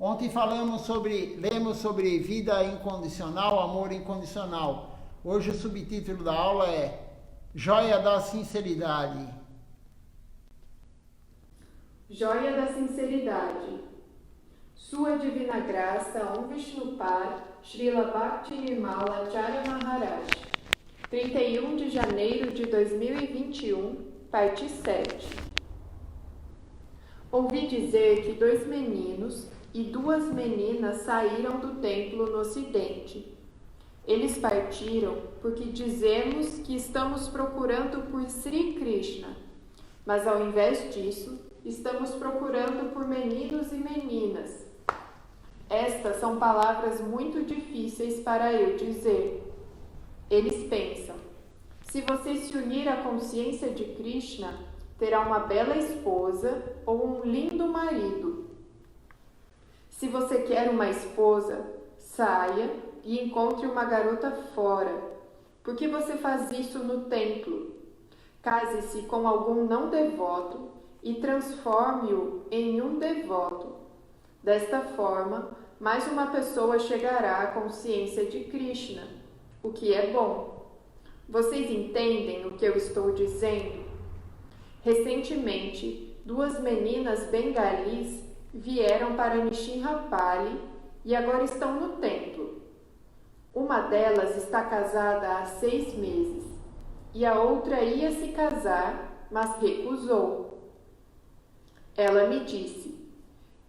Ontem lemos sobre vida incondicional, amor incondicional. Hoje o subtítulo da aula é Joia da Sinceridade. Joia da Sinceridade. Sua Divina Graça, Om Vishnupad, Srila Bhakti Nirmala Acharya Maharaj. 31 de janeiro de 2021, parte 7. Ouvi dizer que 2 meninos e 2 meninas saíram do templo no ocidente. Eles partiram porque dizemos que estamos procurando por Sri Krishna, mas ao invés disso, estamos procurando por meninos e meninas. Estas são palavras muito difíceis para eu dizer. Eles pensam: se você se unir à consciência de Krishna, terá uma bela esposa ou um lindo marido. Se você quer uma esposa, saia e encontre uma garota fora. Por que você faz isso no templo? Case-se com algum não devoto e transforme-o em um devoto. Desta forma, mais uma pessoa chegará à consciência de Krishna, o que é bom. Vocês entendem o que eu estou dizendo? Recentemente, 2 meninas bengalis vieram para Nishinrapali e agora estão no templo. Uma delas está casada há 6 meses e a outra ia se casar, mas recusou. Ela me disse: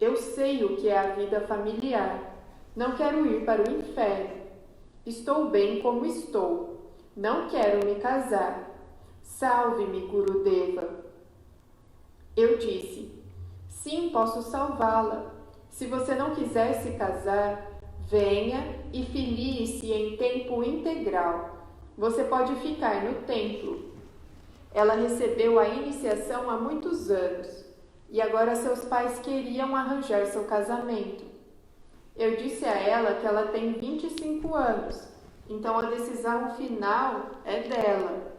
eu sei o que é a vida familiar. Não quero ir para o inferno. Estou bem como estou. Não quero me casar. Salve-me, Gurudeva. Eu disse: sim, posso salvá-la. Se você não quiser se casar, venha e filie-se em tempo integral. Você pode ficar no templo. Ela recebeu a iniciação há muitos anos e agora seus pais queriam arranjar seu casamento. Eu disse a ela que ela tem 25 anos, então a decisão final é dela.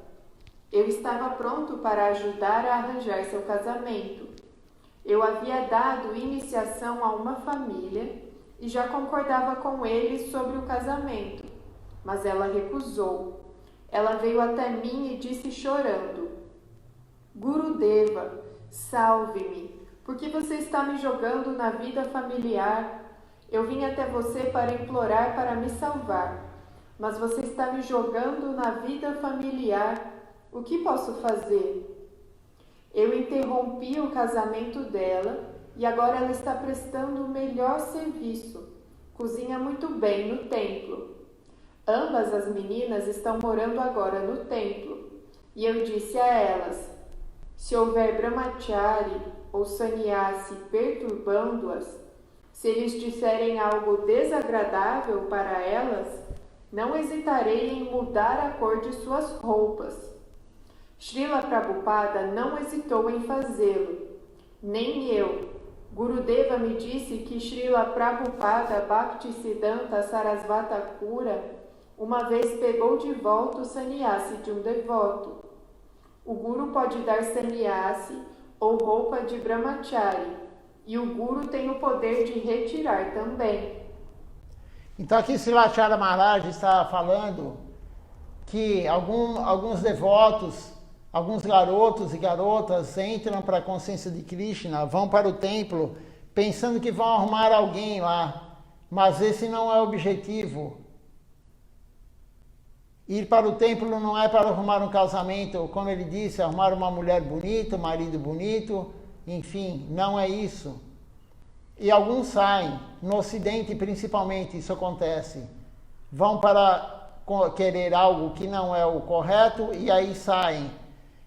Eu estava pronto para ajudar a arranjar seu casamento. Eu havia dado iniciação a uma família e já concordava com eles sobre o casamento, mas ela recusou. Ela veio até mim e disse chorando: Gurudeva, salve-me, por que você está me jogando na vida familiar? Eu vim até você para implorar para me salvar, mas você está me jogando na vida familiar. O que posso fazer? Eu interrompi o casamento dela e agora ela está prestando o melhor serviço. Cozinha muito bem no templo. Ambas as meninas estão morando agora no templo. E eu disse a elas: se houver brahmachari ou sannyasi perturbando-as, se eles disserem algo desagradável para elas, não hesitarei em mudar a cor de suas roupas. Srila Prabhupada não hesitou em fazê-lo, nem eu. Gurudeva me disse que Srila Prabhupada Bhaktisiddhanta Sarasvati Thakura uma vez pegou de volta o sannyasi de um devoto. O Guru pode dar sannyasi ou roupa de brahmachari, e o Guru tem o poder de retirar também. Então aqui Srila Acharya Maharaj está falando que alguns devotos, alguns garotos e garotas entram para a consciência de Krishna, vão para o templo pensando que vão arrumar alguém lá, mas esse não é o objetivo. Ir para o templo não é para arrumar um casamento, como ele disse, arrumar uma mulher bonita, um marido bonito, enfim, não é isso. E alguns saem, no Ocidente principalmente isso acontece, vão para querer algo que não é o correto e aí saem.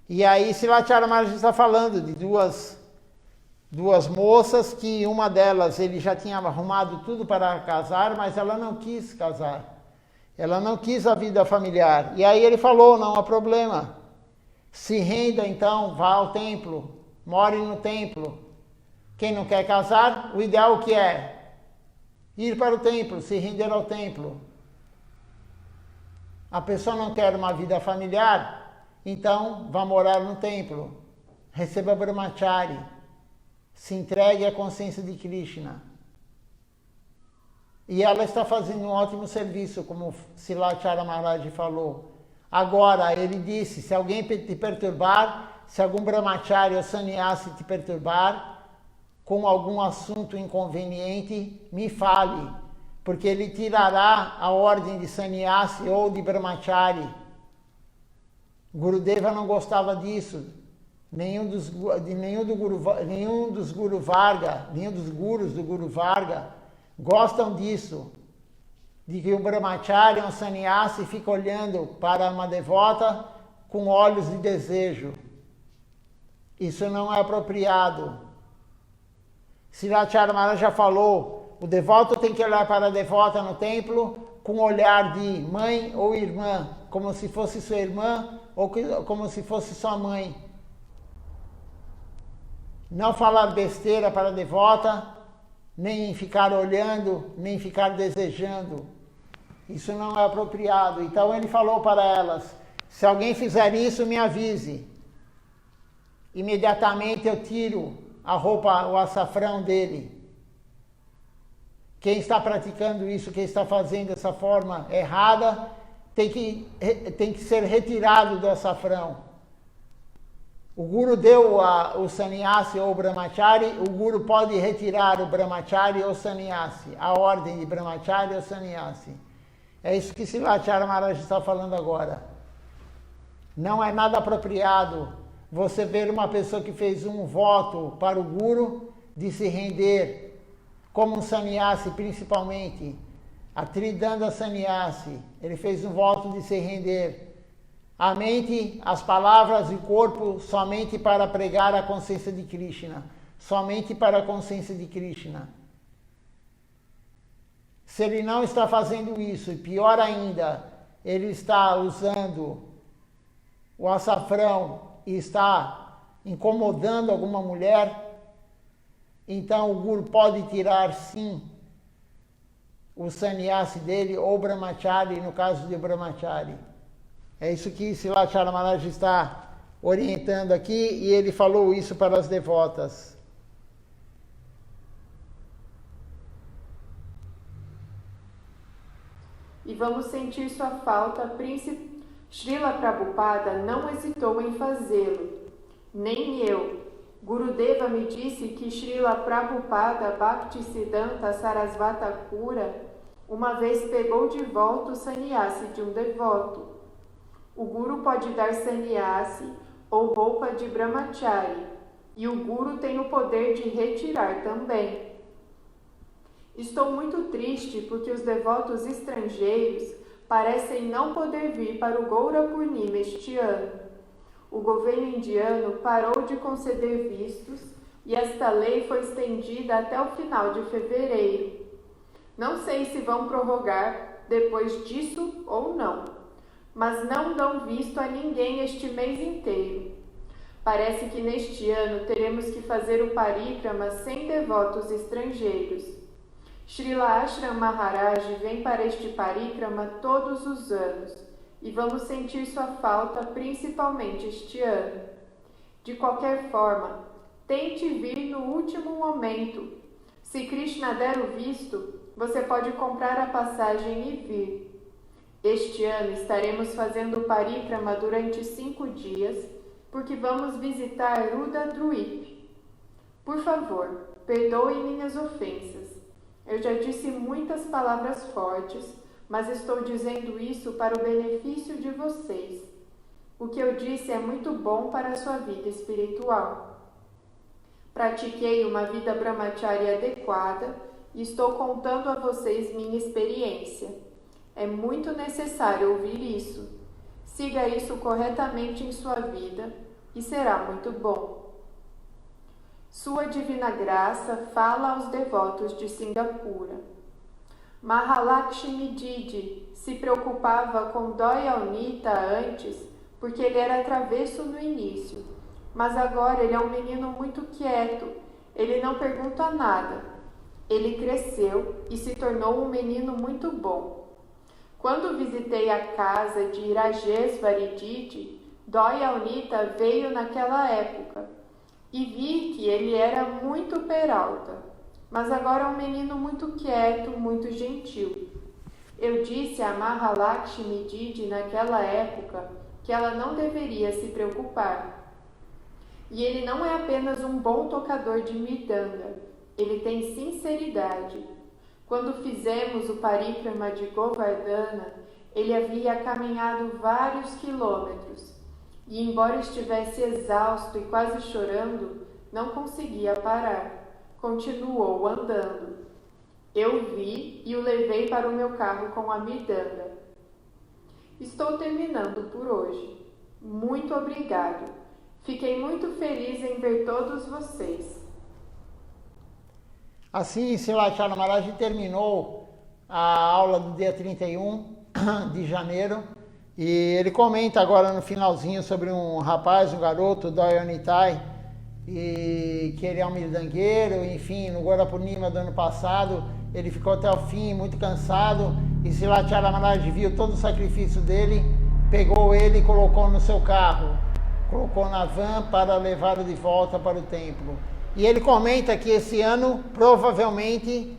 E aí Srila Acharya Maharaj está falando de duas moças que uma delas ele já tinha arrumado tudo para casar, mas ela não quis casar. Ela não quis a vida familiar. E aí ele falou, não há problema. Se renda então, vá ao templo, more no templo. Quem não quer casar, o ideal que é? Ir para o templo, se render ao templo. A pessoa não quer uma vida familiar, então vá morar no templo. Receba brahmachari. Se entregue à consciência de Krishna. E ela está fazendo um ótimo serviço, como Silachara Maharaj falou. Agora, ele disse, se alguém te perturbar, se algum brahmachari ou sannyasi te perturbar com algum assunto inconveniente, me fale, porque ele tirará a ordem de sannyasi ou de brahmachari. Gurudeva não gostava disso. Nenhum dos Guru Varga, nenhum dos gurus do Guru Varga gostam disso, de que um brahmachari, um sannyasi, fica olhando para uma devota com olhos de desejo. Isso não é apropriado. Silachara Maharaj já falou, o devoto tem que olhar para a devota no templo com um olhar de mãe ou irmã, como se fosse sua irmã ou como se fosse sua mãe. Não falar besteira para a devota, nem ficar olhando, nem ficar desejando. Isso não é apropriado. Então ele falou para elas, se alguém fizer isso, me avise. Imediatamente eu tiro a roupa, o açafrão dele. Quem está praticando isso, quem está fazendo dessa forma errada, tem que ser retirado do açafrão. O Guru deu o sannyasi ou o brahmachari, o Guru pode retirar o brahmachari ou o sannyasi, a ordem de brahmachari ou sannyasi. É isso que Silachara Maharaj está falando agora. Não é nada apropriado você ver uma pessoa que fez um voto para o Guru de se render, como um sannyasi principalmente, a Tridanda Sannyasi, ele fez um voto de se render. A mente, as palavras e o corpo somente para pregar a consciência de Krishna. Somente para a consciência de Krishna. Se ele não está fazendo isso, e pior ainda, ele está usando o açafrão e está incomodando alguma mulher, então o Guru pode tirar sim o sannyasi dele ou o brahmachari, no caso de brahmachari. É isso que Silachara Maharaj está orientando aqui, e ele falou isso para as devotas. E vamos sentir sua falta, príncipe. Srila Prabhupada não hesitou em fazê-lo. Nem eu. Gurudeva me disse que Srila Prabhupada Bhaktisiddhanta Sarasvata Thakura uma vez pegou de volta o sannyasi de um devoto. O Guru pode dar sannyasi ou roupa de brahmachari, e o Guru tem o poder de retirar também. Estou muito triste porque os devotos estrangeiros parecem não poder vir para o Goura Purnima este ano. O governo indiano parou de conceder vistos e esta lei foi estendida até o final de fevereiro. Não sei se vão prorrogar depois disso ou não, mas não dão visto a ninguém este mês inteiro. Parece que neste ano teremos que fazer o parikrama sem devotos estrangeiros. Srila Ashram Maharaj vem para este parikrama todos os anos e vamos sentir sua falta principalmente este ano. De qualquer forma, tente vir no último momento. Se Krishna der o visto, você pode comprar a passagem e vir. Este ano estaremos fazendo o parikrama durante 5 dias, porque vamos visitar Ruda Druip. Por favor, perdoe minhas ofensas. Eu já disse muitas palavras fortes, mas estou dizendo isso para o benefício de vocês. O que eu disse é muito bom para a sua vida espiritual. Pratiquei uma vida brahmachari adequada e estou contando a vocês minha experiência. É muito necessário ouvir isso. Siga isso corretamente em sua vida e será muito bom. Sua Divina Graça fala aos devotos de Singapura. Mahalakshmi Didi se preocupava com Doyalnita antes porque ele era travesso no início, mas agora ele é um menino muito quieto, ele não pergunta nada. Ele cresceu e se tornou um menino muito bom. Quando visitei a casa de Rajesvari Didi, Doyalnita veio naquela época e vi que ele era muito peralta. mas agora é um menino muito quieto, muito gentil. Eu disse a Mahalakshmi Didi naquela época que ela não deveria se preocupar. E ele não é apenas um bom tocador de mridanga, ele tem sinceridade. Quando fizemos o parikrama de Govardhana, ele havia caminhado vários quilômetros e, embora estivesse exausto e quase chorando, não conseguia parar. Continuou andando. Eu vi e o levei para o meu carro com a mridanga. Estou terminando por hoje. Muito obrigado. Fiquei muito feliz em ver todos vocês. Assim, Silachara Maharaj terminou a aula do dia 31 de janeiro e ele comenta agora no finalzinho sobre um rapaz, um garoto, Dayanitai, e que ele é um mirdangueiro, enfim, no Gorapurnima do ano passado, ele ficou até o fim muito cansado e Silachara Maharaj viu todo o sacrifício dele, pegou ele e colocou no seu carro, colocou na van para levá-lo de volta para o templo. E ele comenta que esse ano, provavelmente,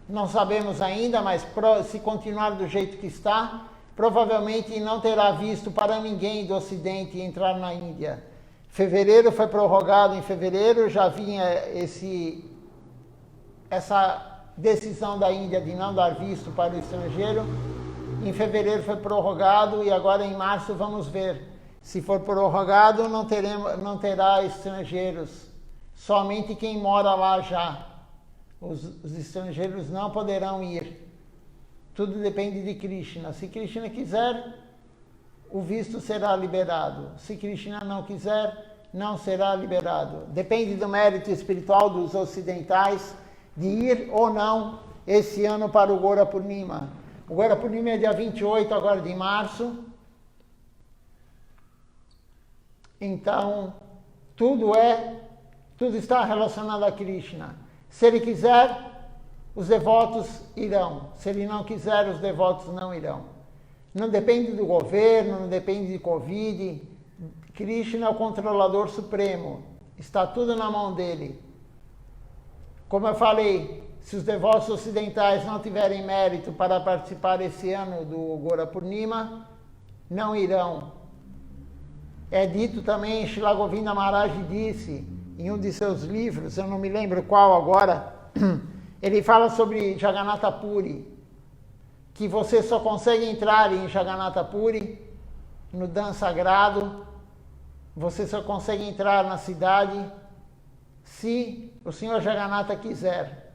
não sabemos ainda, mas se continuar do jeito que está, provavelmente não terá visto para ninguém do Ocidente entrar na Índia. Fevereiro foi prorrogado em fevereiro, já vinha essa decisão da Índia de não dar visto para o estrangeiro. Em fevereiro foi prorrogado e agora em março vamos ver. Se for prorrogado, não terá estrangeiros. Somente quem mora lá já. Os estrangeiros não poderão ir. Tudo depende de Krishna. Se Krishna quiser, o visto será liberado. Se Krishna não quiser, não será liberado. Depende do mérito espiritual dos ocidentais de ir ou não esse ano para o Gorapurnima. O Gorapurnima é dia 28 agora de março. Então, tudo está relacionado a Krishna. Se ele quiser, os devotos irão. Se ele não quiser, os devotos não irão. Não depende do governo, não depende de Covid. Krishna é o controlador supremo. Está tudo na mão dele. Como eu falei, se os devotos ocidentais não tiverem mérito para participar esse ano do Gorapurnima, não irão. É dito também, Srila Govinda Maharaj disse em um de seus livros, eu não me lembro qual agora, ele fala sobre Jagannatha Puri, que você só consegue entrar em Jagannatha Puri, no Dan sagrado, você só consegue entrar na cidade se o Senhor Jagannatha quiser.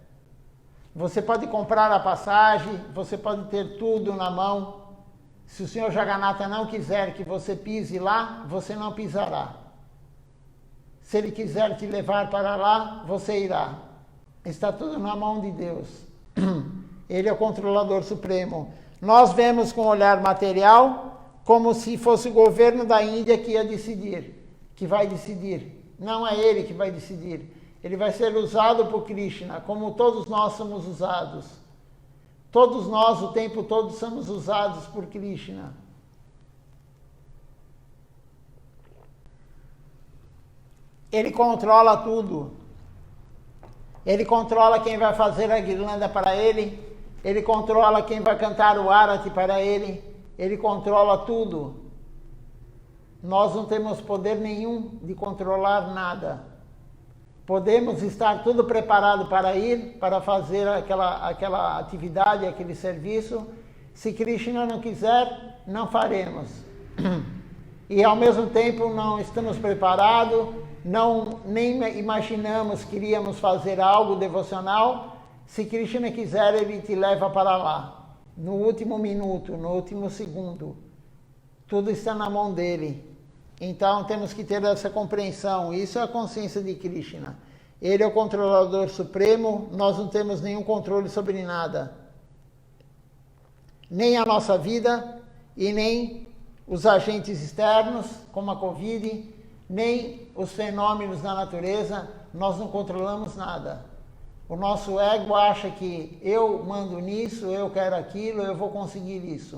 Você pode comprar a passagem, você pode ter tudo na mão. Se o Senhor Jagannatha não quiser que você pise lá, você não pisará. Se Ele quiser te levar para lá, você irá. Está tudo na mão de Deus. Ele é o controlador supremo. Nós vemos com o olhar material como se fosse o governo da Índia que ia decidir, que vai decidir. Não é Ele que vai decidir. Ele vai ser usado por Krishna, como todos nós somos usados. Todos nós, o tempo todo, somos usados por Krishna. Ele controla tudo. Ele controla quem vai fazer a guirlanda para ele. Ele controla quem vai cantar o arati para ele. Ele controla tudo. Nós não temos poder nenhum de controlar nada. Podemos estar tudo preparado para ir, para fazer aquela atividade, aquele serviço. Se Krishna não quiser, não faremos. E ao mesmo tempo não estamos preparados, nem imaginamos que iríamos fazer algo devocional. Se Krishna quiser, Ele te leva para lá. No último minuto, no último segundo. Tudo está na mão dele. Então temos que ter essa compreensão. Isso é a consciência de Krishna. Ele é o controlador supremo, nós não temos nenhum controle sobre nada. Nem a nossa vida e nem os agentes externos, como a Covid, nem os fenômenos da natureza, nós não controlamos nada. O nosso ego acha que eu mando nisso, eu quero aquilo, eu vou conseguir isso.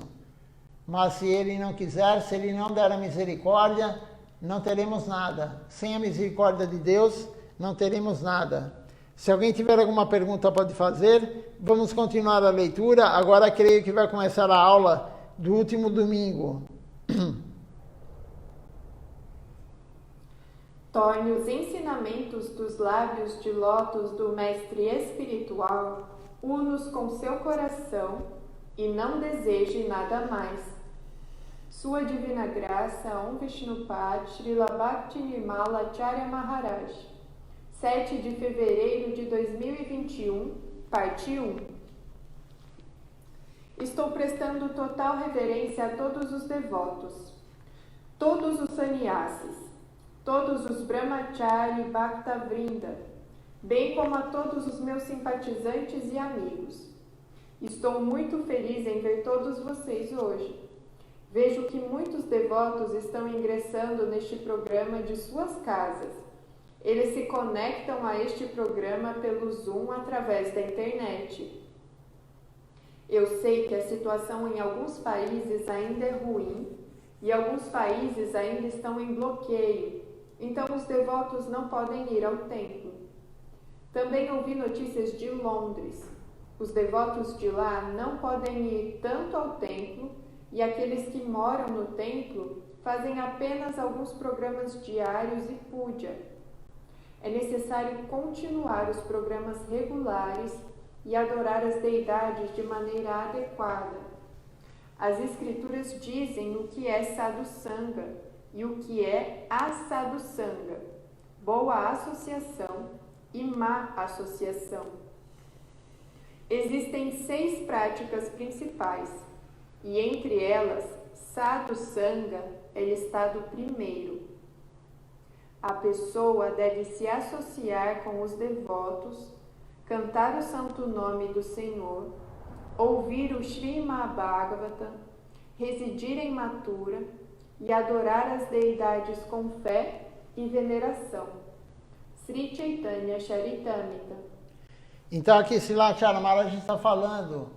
Mas se ele não quiser, se ele não der a misericórdia, não teremos nada. Sem a misericórdia de Deus, não teremos nada. Se alguém tiver alguma pergunta, pode fazer. Vamos continuar a leitura. Agora creio que vai começar a aula do último domingo. Torne os ensinamentos dos lábios de lótus do mestre espiritual unos com seu coração e não deseje nada mais. Sua Divina Graça, Om Vishnupad Srila Bhakti-Vimala Acharya Maharaj, 7 de fevereiro de 2021, parte 1. Estou prestando total reverência a todos os devotos, todos os sannyasis, todos os brahmachari e bhaktavrinda, bem como a todos os meus simpatizantes e amigos. Estou muito feliz em ver todos vocês hoje. Vejo que muitos devotos estão ingressando neste programa de suas casas. Eles se conectam a este programa pelo Zoom através da internet. Eu sei que a situação em alguns países ainda é ruim e alguns países ainda estão em bloqueio, então os devotos não podem ir ao templo. Também ouvi notícias de Londres. Os devotos de lá não podem ir tanto ao templo e aqueles que moram no templo fazem apenas alguns programas diários e puja. É necessário continuar os programas regulares e adorar as deidades de maneira adequada. As escrituras dizem o que é sadhusanga e o que é asadhusanga, boa associação e má associação. Existem 6 práticas principais, e entre elas, sadhusanga é listado primeiro. A pessoa deve se associar com os devotos, cantar o santo nome do Senhor, ouvir o Srimad Bhagavatam, residir em Mathura e adorar as deidades com fé e veneração. Sri Chaitanya Charitamrita. Então aqui Srila Acharya Maharaj está falando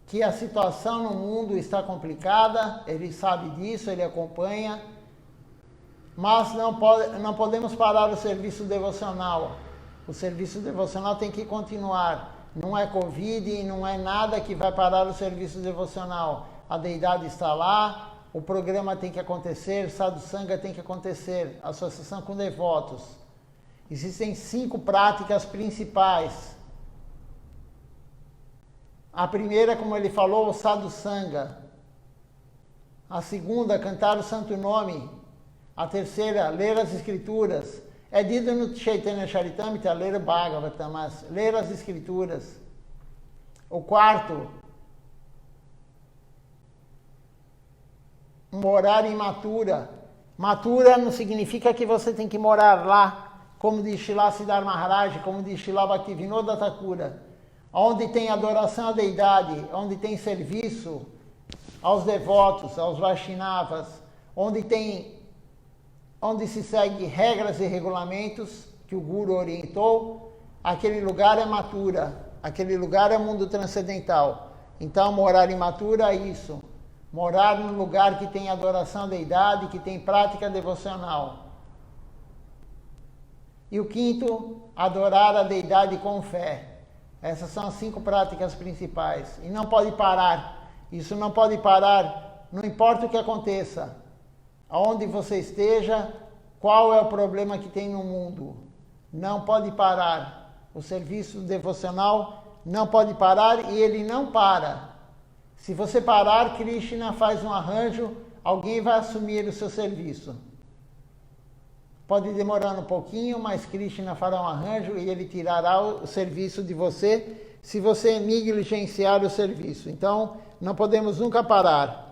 que a situação no mundo está complicada, ele sabe disso, ele acompanha, mas não podemos parar o serviço devocional. O serviço devocional tem que continuar. Não é Covid, não é nada que vai parar o serviço devocional. A deidade está lá, o programa tem que acontecer, sadhusanga tem que acontecer, associação com devotos. Existem 5 práticas principais. A primeira, como ele falou, o sadhusanga. A segunda, cantar o santo nome. A terceira, ler as escrituras. É dito no Chaitanya Charitamrita ler o Bhagavatam, mas ler as escrituras. O quarto, morar em Mathura. Mathura não significa que você tem que morar lá, como diz Srila Siddhar Maharaj, como diz Srila Bhaktivinoda Thakura. Onde tem adoração à deidade, onde tem serviço aos devotos, aos Vaishnavas, onde se segue regras e regulamentos que o Guru orientou, aquele lugar é Mathura, aquele lugar é mundo transcendental. Então, morar em Mathura é isso, morar num lugar que tem adoração à deidade, que tem prática devocional. E o quinto, adorar a deidade com fé. Essas são as 5 práticas principais. E não pode parar. Isso não pode parar, não importa o que aconteça. Aonde você esteja, qual é o problema que tem no mundo. Não pode parar. O serviço devocional não pode parar e ele não para. Se você parar, Krishna faz um arranjo, alguém vai assumir o seu serviço. Pode demorar um pouquinho, mas Krishna fará um arranjo e ele tirará o serviço de você se você negligenciar o serviço. Então, não podemos nunca parar.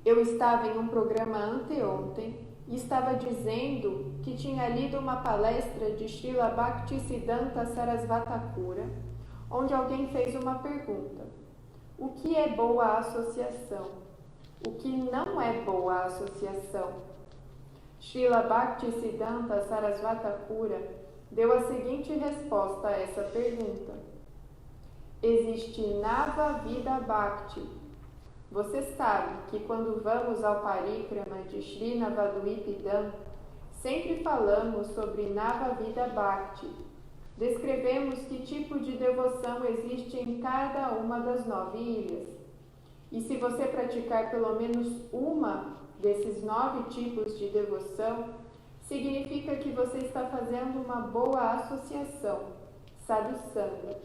Eu estava em um programa anteontem e estava dizendo que tinha lido uma palestra de Srila Bhaktisiddhanta Sarasvati Thakura, onde alguém fez uma pergunta. O que é boa associação? O que não é boa associação? Srila Bhaktisiddhanta Sarasvati Thakura deu a seguinte resposta a essa pergunta. Existe Nava Vida Bhakti. Você sabe que quando vamos ao parikrama de Sri Navadvipidam, Sempre falamos sobre Navavida Bhakti. Descrevemos que tipo de devoção existe em cada uma das 9 ilhas. E se você praticar pelo menos uma desses 9 tipos de devoção, significa que você está fazendo uma boa associação, sadhusanga.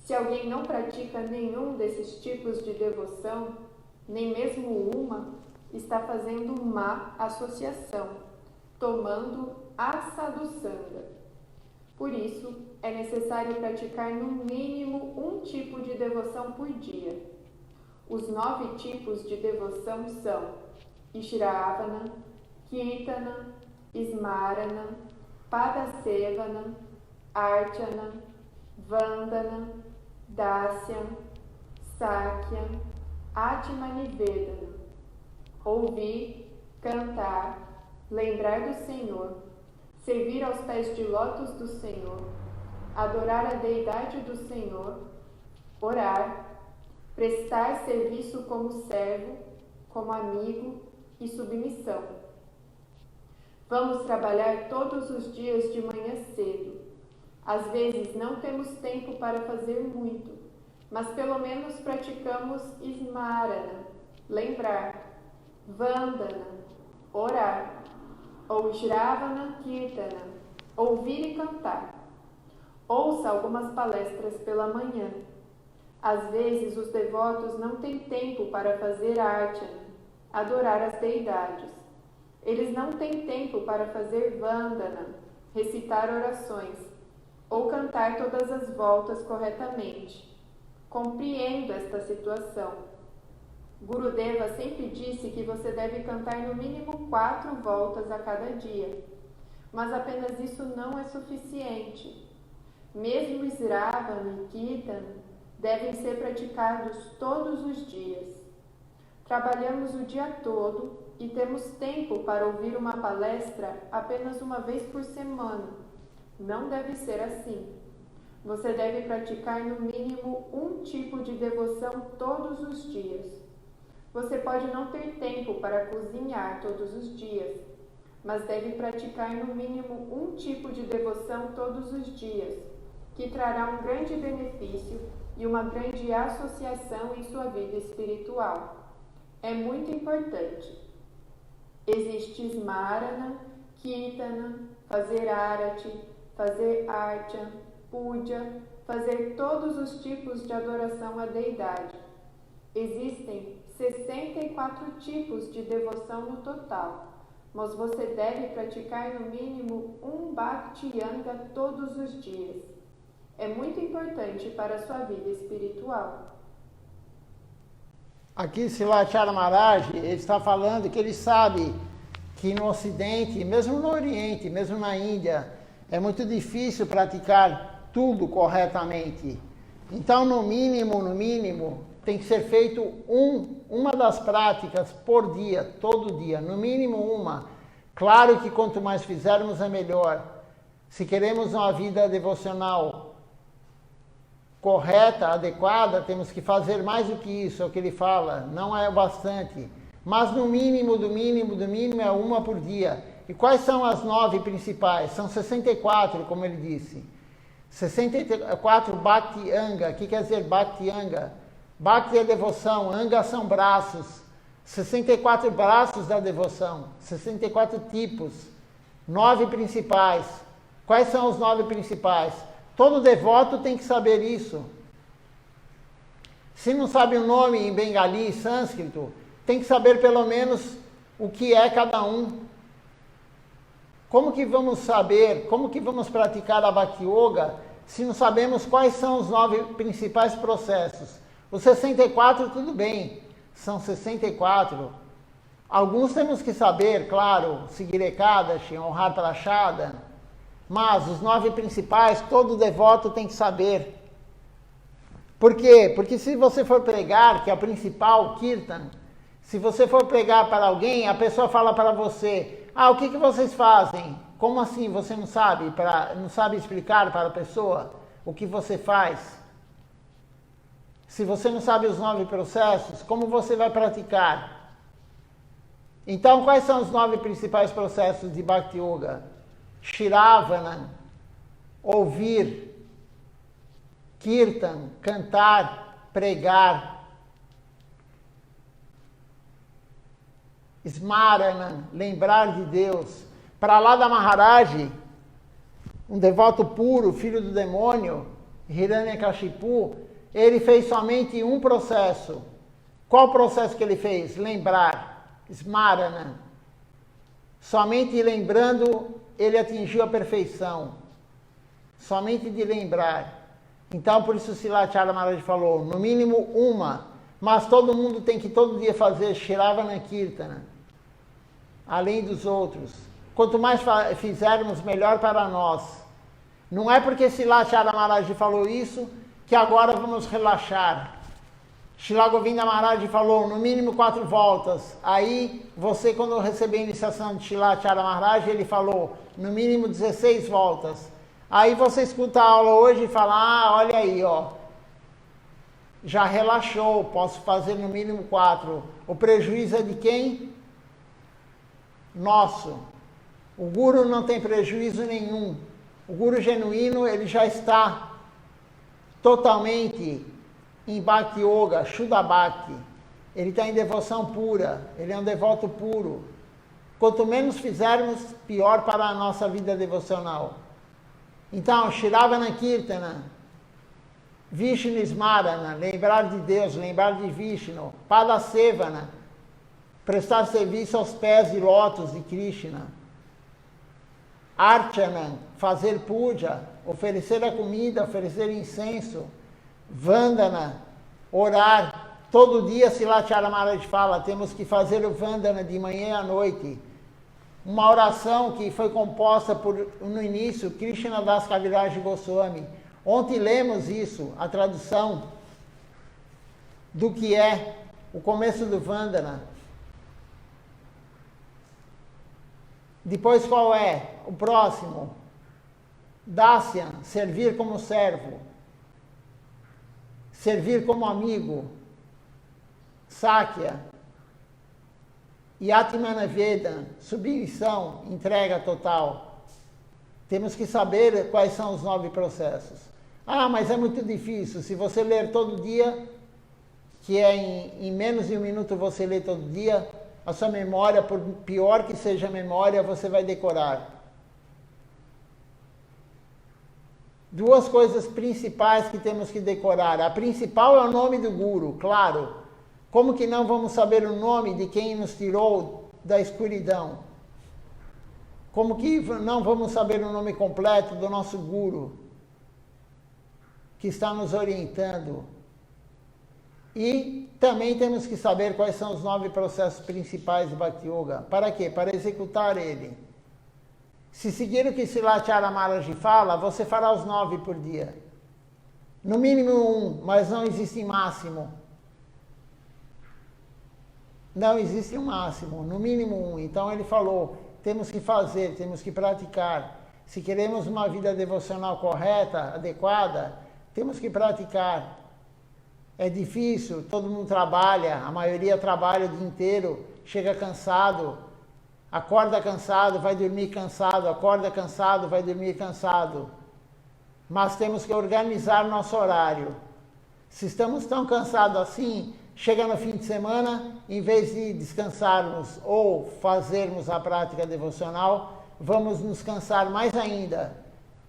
Se alguém não pratica nenhum desses tipos de devoção, nem mesmo uma, está fazendo má associação, tomando a sadhusanga. Por isso, é necessário praticar no mínimo um tipo de devoção por dia. Os 9 tipos de devoção são Ishravana, Kirtana, Smarana, Padasevana, Archana, Vandana, Dasya, Sakya, Atmanivedana. Ouvir, cantar, lembrar do Senhor, servir aos pés de lótus do Senhor, adorar a deidade do Senhor, orar, prestar serviço como servo, como amigo e submissão. Vamos trabalhar todos os dias de manhã cedo. Às vezes não temos tempo para fazer muito, mas pelo menos praticamos Smarana, lembrar, Vandana, orar, ou Shravana Kirtana, ouvir e cantar. Ouça algumas palestras pela manhã. Às vezes os devotos não têm tempo para fazer archana, adorar as deidades. Eles não têm tempo para fazer vandana, recitar orações, ou cantar todas as voltas corretamente. Compreendo esta situação. Gurudeva sempre disse que você deve cantar no mínimo 4 voltas a cada dia, mas apenas isso não é suficiente. Mesmo Sravana e Kirtana devem ser praticados todos os dias. Trabalhamos o dia todo e temos tempo para ouvir uma palestra apenas uma vez por semana. Não deve ser assim. Você deve praticar no mínimo um tipo de devoção todos os dias. Você pode não ter tempo para cozinhar todos os dias, mas deve praticar no mínimo um tipo de devoção todos os dias, que trará um grande benefício e uma grande associação em sua vida espiritual. É muito importante. Existe Smarana, Kirtana, fazer Arati, fazer Archa, Puja, fazer todos os tipos de adoração à deidade. Existem 64 tipos de devoção no total, mas você deve praticar no mínimo um Bhakti Yanga todos os dias. É muito importante para a sua vida espiritual. Aqui Silachara Maharaj, ele está falando que ele sabe que no Ocidente, mesmo no Oriente, mesmo na Índia, é muito difícil praticar tudo corretamente. Então, no mínimo, tem que ser feito uma das práticas por dia, todo dia, no mínimo uma. Claro que quanto mais fizermos é melhor. Se queremos uma vida devocional correta, adequada, temos que fazer mais do que isso, é o que ele fala, não é o bastante. Mas no mínimo, do mínimo é uma por dia. E quais são as 9 principais? São 64, como ele disse. 64 Bhakti Anga. O que quer dizer Bhakti Anga? Bhakti é devoção, Anga são braços. 64 braços da devoção, 64 tipos, 9 principais. Quais são os 9 principais? Todo devoto tem que saber isso. Se não sabe o nome em bengali, sânscrito, tem que saber pelo menos o que é cada um. Como que vamos saber, como que vamos praticar a Bhakti Yoga se não sabemos quais são os 9 principais processos? Os 64, tudo bem, são 64. Alguns temos que saber, claro, seguir Ekadashi, honrar Prashada, mas os 9 principais, todo devoto tem que saber. Por quê? Porque se você for pregar, que é o principal, Kirtan, se você for pregar para alguém, a pessoa fala para você, o que vocês fazem? Como assim você não sabe? Não sabe explicar para a pessoa o que você faz? Se você não sabe os 9 processos, como você vai praticar? Então, quais são os 9 principais processos de Bhakti Yoga? Shravana, ouvir, Kirtan, cantar, pregar, Smarana, lembrar de Deus. Prahlada Maharaj, um devoto puro, filho do demônio, Hiranyakashipu, ele fez somente um processo. Qual processo que ele fez? Lembrar, Smarana. Somente lembrando, ele atingiu a perfeição. Somente de lembrar. Então, por isso Silacharya Maharaj falou, no mínimo uma, mas todo mundo tem que todo dia fazer Shravana Kirtana, além dos outros. Quanto mais fizermos, melhor para nós. Não é porque Silacharya Maharaj falou isso, que agora vamos relaxar. Shila Govinda Maharaj falou, no mínimo 4 voltas. Aí, você, quando receber a iniciação de Silacharya Maharaj, ele falou, no mínimo 16 voltas. Aí você escuta a aula hoje e fala, olha aí, ó, já relaxou, posso fazer no mínimo 4. O prejuízo é de quem? Nosso. O Guru não tem prejuízo nenhum. O Guru genuíno, ele já está totalmente em Bhakti Yoga, Shuddha Bhakti. Ele está em devoção pura, ele é um devoto puro. Quanto menos fizermos, pior para a nossa vida devocional. Então, Shravana Kirtana, Vishnu Smarana, lembrar de Deus, lembrar de Vishnu, Padasevana, prestar serviço aos pés de lótus de Krishna, Archana, fazer puja, oferecer a comida, oferecer incenso, Vandana, orar. Todo dia Silacharya Maharaj fala, temos que fazer o Vandana de manhã e à noite. Uma oração que foi composta no início, Krishna Das Kaviraj Goswami. Ontem lemos isso, a tradução do que é o começo do Vandana. Depois qual é? O próximo. Dasyan, servir como servo. Servir como amigo. Sakya. Yatmana Veda, submissão, entrega total. Temos que saber quais são os 9 processos. Ah, mas é muito difícil. Se você ler todo dia, que é em menos de 1 minuto você lê todo dia, a sua memória, por pior que seja a memória, você vai decorar. 2 coisas principais que temos que decorar. A principal é o nome do Guru, claro. Como que não vamos saber o nome de quem nos tirou da escuridão? Como que não vamos saber o nome completo do nosso Guru, que está nos orientando? E também temos que saber quais são os 9 processos principais de Bhakti Yoga. Para quê? Para executar ele. Se seguir o que Silacharya Maharaj fala, você fará os 9 por dia. No mínimo 1, mas não existe máximo. Não existe um máximo, no mínimo 1. Então ele falou, temos que fazer, temos que praticar. Se queremos uma vida devocional correta, adequada, temos que praticar. É difícil, todo mundo trabalha, a maioria trabalha o dia inteiro, chega cansado, acorda cansado, vai dormir cansado, acorda cansado, vai dormir cansado. Mas temos que organizar nosso horário. Se estamos tão cansados assim, chega no fim de semana, em vez de descansarmos ou fazermos a prática devocional, vamos nos cansar mais ainda,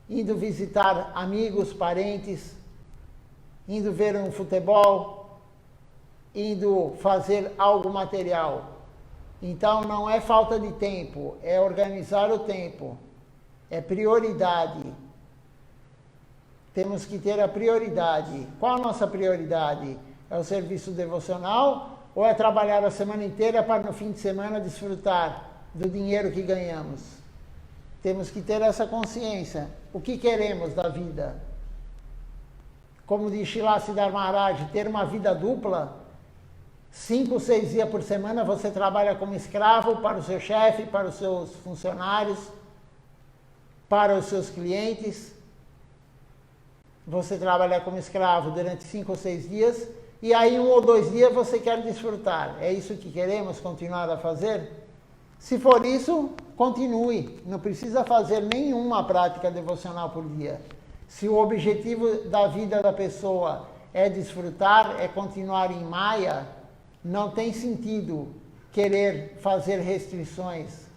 indo visitar amigos, parentes, indo ver um futebol, indo fazer algo material. Então não é falta de tempo, é organizar o tempo, é prioridade. Temos que ter a prioridade. Qual a nossa prioridade? É o serviço devocional ou é trabalhar a semana inteira para no fim de semana desfrutar do dinheiro que ganhamos? Temos que ter essa consciência. O que queremos da vida? Como diz Srila Siddhar Maharaj, ter uma vida dupla. 5, 6 dias por semana você trabalha como escravo para o seu chefe, para os seus funcionários, para os seus clientes. Você trabalha como escravo durante 5 ou 6 dias, e aí 1 ou 2 dias você quer desfrutar. É isso que queremos continuar a fazer? Se for isso, continue. Não precisa fazer nenhuma prática devocional por dia. Se o objetivo da vida da pessoa é desfrutar, é continuar em Maya, não tem sentido querer fazer restrições.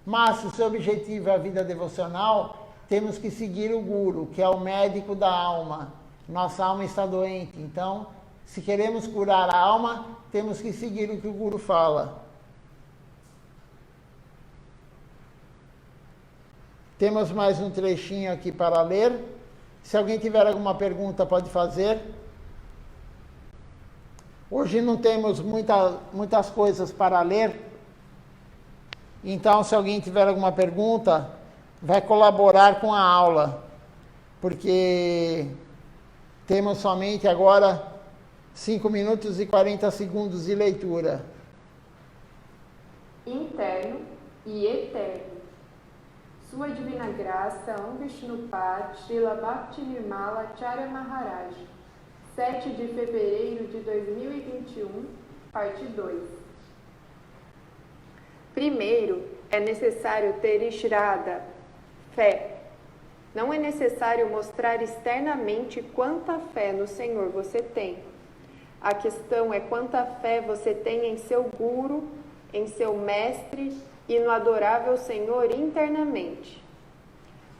Mas se o seu objetivo é a vida devocional, temos que seguir o Guru, que é o médico da alma. Nossa alma está doente, então, se queremos curar a alma, temos que seguir o que o Guru fala. Temos mais um trechinho aqui para ler. Se alguém tiver alguma pergunta, pode fazer. Hoje não temos muitas coisas para ler. Então, se alguém tiver alguma pergunta, vai colaborar com a aula. Porque temos somente agora 5 minutos e 40 segundos de leitura. Interno e eterno. Sua Divina Graça, Om Vishnupad, Srila Bhakti-Nirmala Acharya Maharaj, 7 de fevereiro de 2021, parte 2. Primeiro, é necessário ter Shraddha, fé. Não é necessário mostrar externamente quanta fé no Senhor você tem. A questão é quanta fé você tem em seu Guru, em seu Mestre e no adorável Senhor internamente.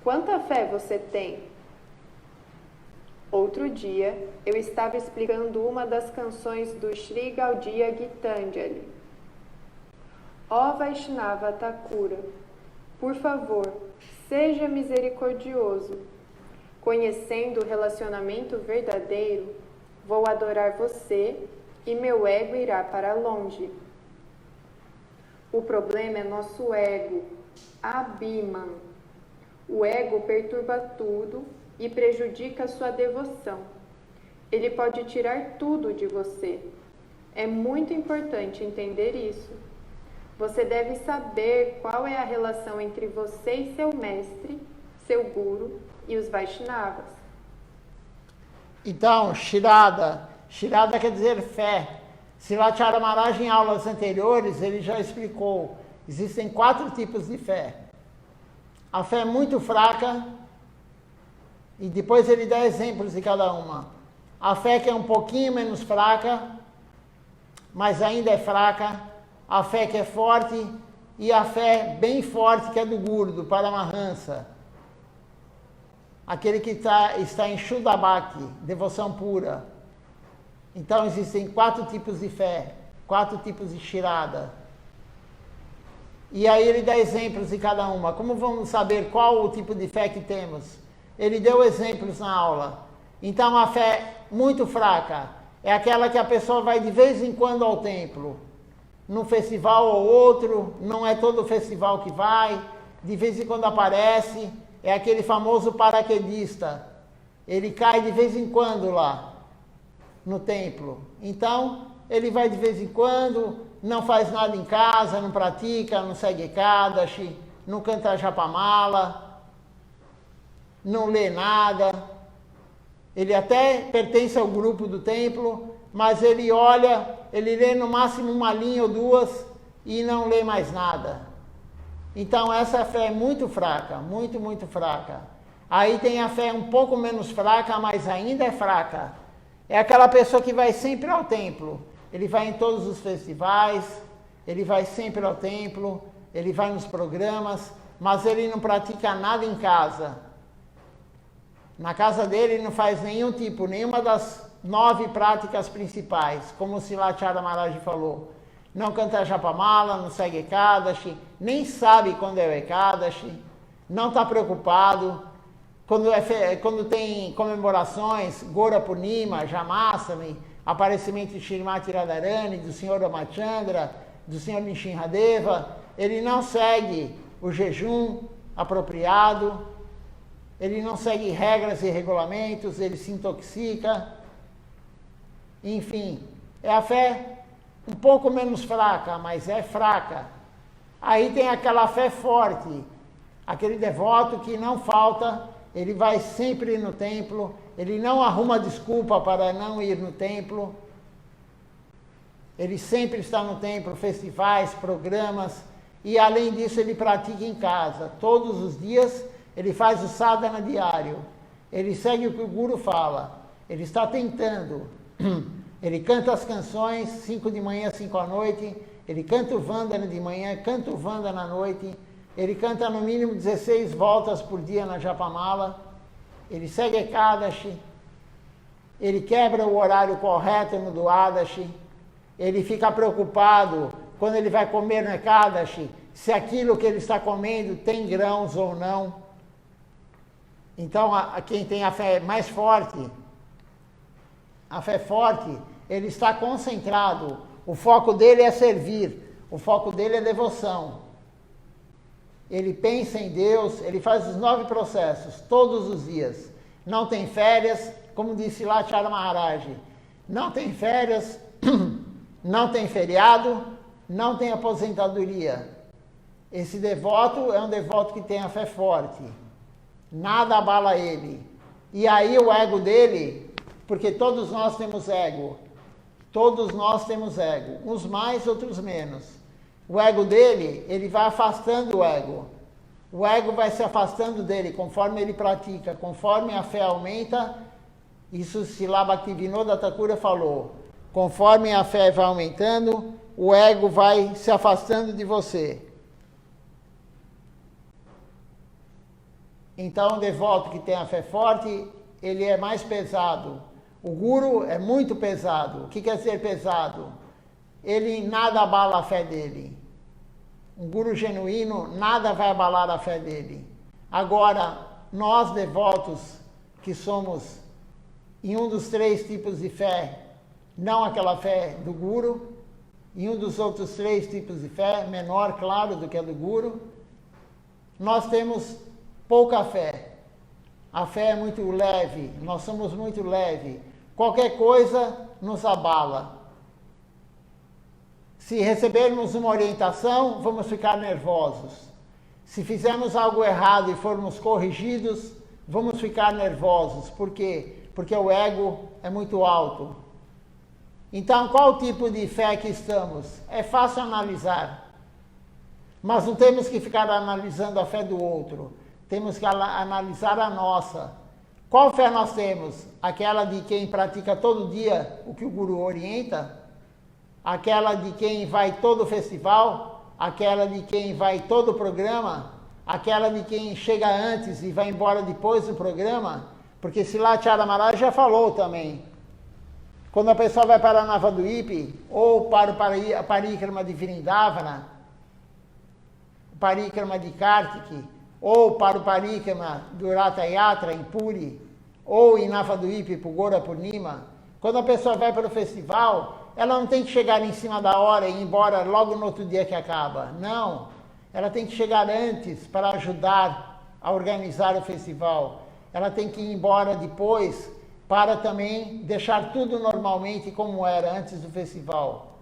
Quanta fé você tem? Outro dia, eu estava explicando uma das canções do Sri Gaudiya Gitanjali. Ó Vaishnava Thakura, por favor, seja misericordioso. Conhecendo o relacionamento verdadeiro, vou adorar você e meu ego irá para longe. O problema é nosso ego, Abhiman. O ego perturba tudo e prejudica sua devoção. Ele pode tirar tudo de você. É muito importante entender isso. Você deve saber qual é a relação entre você e seu mestre, seu guru e os Vaishnavas. Então, Shraddha quer dizer fé. Silacharya Maharaj, em aulas anteriores, ele já explicou. Existem 4 tipos de fé. A fé muito fraca, e depois ele dá exemplos de cada uma. A fé que é um pouquinho menos fraca, mas ainda é fraca. A fé que é forte, e a fé bem forte, que é do Guru, do Paramahansa. Aquele que está em Shuddha Bhakti, devoção pura. Então, existem 4 tipos de fé, 4 tipos de Shraddha. E aí ele dá exemplos de cada uma. Como vamos saber qual o tipo de fé que temos? Ele deu exemplos na aula. Então, a fé muito fraca é aquela que a pessoa vai de vez em quando ao templo. Num festival ou outro, não é todo festival que vai, de vez em quando aparece, é aquele famoso paraquedista. Ele cai de vez em quando lá no templo. Então, ele vai de vez em quando, não faz nada em casa, não pratica, não segue Ekadashi, não canta Japamala, não lê nada. Ele até pertence ao grupo do templo, mas ele olha, ele lê no máximo uma linha ou 2 e não lê mais nada. Então, essa fé é muito fraca, muito, muito fraca. Aí tem a fé um pouco menos fraca, mas ainda é fraca. É aquela pessoa que vai sempre ao templo. Ele vai em todos os festivais, ele vai sempre ao templo, ele vai nos programas, mas ele não pratica nada em casa. Na casa dele ele não faz nenhuma das 9 práticas principais, como o Silacharya Maharaj falou. Não canta Japamala, não segue Ekadashi, nem sabe quando é o Ekadashi, não está preocupado. Quando tem comemorações, Gora Purnima, Jamasami, aparecimento de Shrimati Radharani, do Sr. Ramachandra, do Sr. Nishinradeva, ele não segue o jejum apropriado, ele não segue regras e regulamentos, ele se intoxica. Enfim, é a fé um pouco menos fraca, mas é fraca. Aí tem aquela fé forte, aquele devoto que não falta. Ele vai sempre no templo, ele não arruma desculpa para não ir no templo. Ele sempre está no templo, festivais, programas. E além disso ele pratica em casa. Todos os dias ele faz o sadhana diário. Ele segue o que o Guru fala. Ele está tentando. Ele canta as canções, 5 de manhã, 5 à noite. Ele canta o Vandana de manhã, canta o Vandana à noite. Ele canta no mínimo 16 voltas por dia na Japamala. Ele segue Ekadashi. Ele quebra o horário correto no Duadashi. Ele fica preocupado quando ele vai comer no Ekadashi, se aquilo que ele está comendo tem grãos ou não. Então, quem tem a fé mais forte, a fé forte, ele está concentrado. O foco dele é servir. O foco dele é devoção. Ele pensa em Deus, ele faz os 9 processos, todos os dias. Não tem férias, como disse lá Chara Maharaj. Não tem férias, não tem feriado, não tem aposentadoria. Esse devoto é um devoto que tem a fé forte. Nada abala ele. E aí o ego dele, porque todos nós temos ego. Todos nós temos ego. Uns mais, outros menos. O ego dele, ele vai afastando o ego. O ego vai se afastando dele conforme ele pratica. Conforme a fé aumenta, isso Srila Bhaktivinoda Thakura falou. Conforme a fé vai aumentando, o ego vai se afastando de você. Então, o devoto que tem a fé forte, ele é mais pesado. O Guru é muito pesado. O que quer dizer pesado? Ele nada abala a fé dele. Um Guru genuíno, nada vai abalar a fé dele. Agora, nós devotos que somos em um dos 3 tipos de fé, não aquela fé do Guru, em um dos outros 3 tipos de fé, menor, claro, do que a do Guru, nós temos pouca fé. A fé é muito leve, nós somos muito leve. Qualquer coisa nos abala. Se recebermos uma orientação, vamos ficar nervosos. Se fizermos algo errado e formos corrigidos, vamos ficar nervosos. Por quê? Porque o ego é muito alto. Então, qual tipo de fé que estamos? É fácil analisar. Mas não temos que ficar analisando a fé do outro. Temos que analisar a nossa. Qual fé nós temos? Aquela de quem pratica todo dia o que o Guru orienta? Aquela de quem vai todo festival? Aquela de quem vai todo programa? Aquela de quem chega antes e vai embora depois do programa? Porque Srila Chara Maharaj já falou também. Quando a pessoa vai para a Navadvipa ou para o Parikrama de Vrindavana, o Parikrama de Kartiki, ou para o Parikrama do Ratha Yatra em Puri, ou em Navadvipa e Pugora Purnima, quando a pessoa vai para o festival, ela não tem que chegar em cima da hora e ir embora logo no outro dia que acaba. Não, ela tem que chegar antes para ajudar a organizar o festival. Ela tem que ir embora depois para também deixar tudo normalmente como era antes do festival.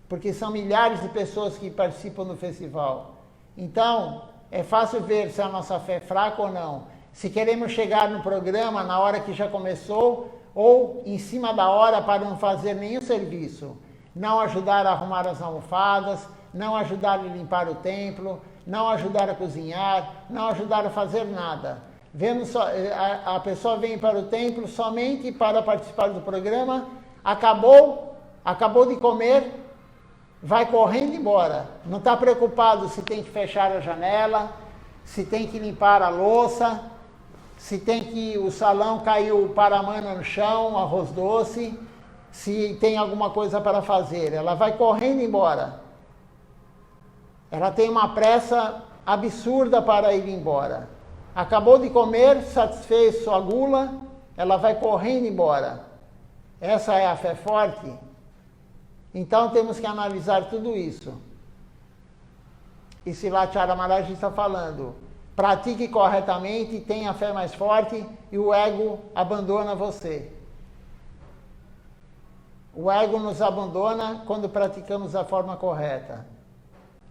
Porque são milhares de pessoas que participam do festival. Então, é fácil ver se a nossa fé é fraca ou não. Se queremos chegar no programa na hora que já começou ou em cima da hora para não fazer nenhum serviço. Não ajudar a arrumar as almofadas, não ajudar a limpar o templo, não ajudar a cozinhar, não ajudar a fazer nada. A pessoa vem para o templo somente para participar do programa, acabou de comer, vai correndo embora. Não está preocupado se tem que fechar a janela, se tem que limpar a louça, se tem que o salão caiu paramana no chão, arroz doce, se tem alguma coisa para fazer. Ela vai correndo embora. Ela tem uma pressa absurda para ir embora. Acabou de comer, satisfez sua gula, ela vai correndo embora. Essa é a fé forte? Então temos que analisar tudo isso. E Srila Chara Maharaj está falando, pratique corretamente, tenha a fé mais forte e o ego abandona você. O ego nos abandona quando praticamos da forma correta.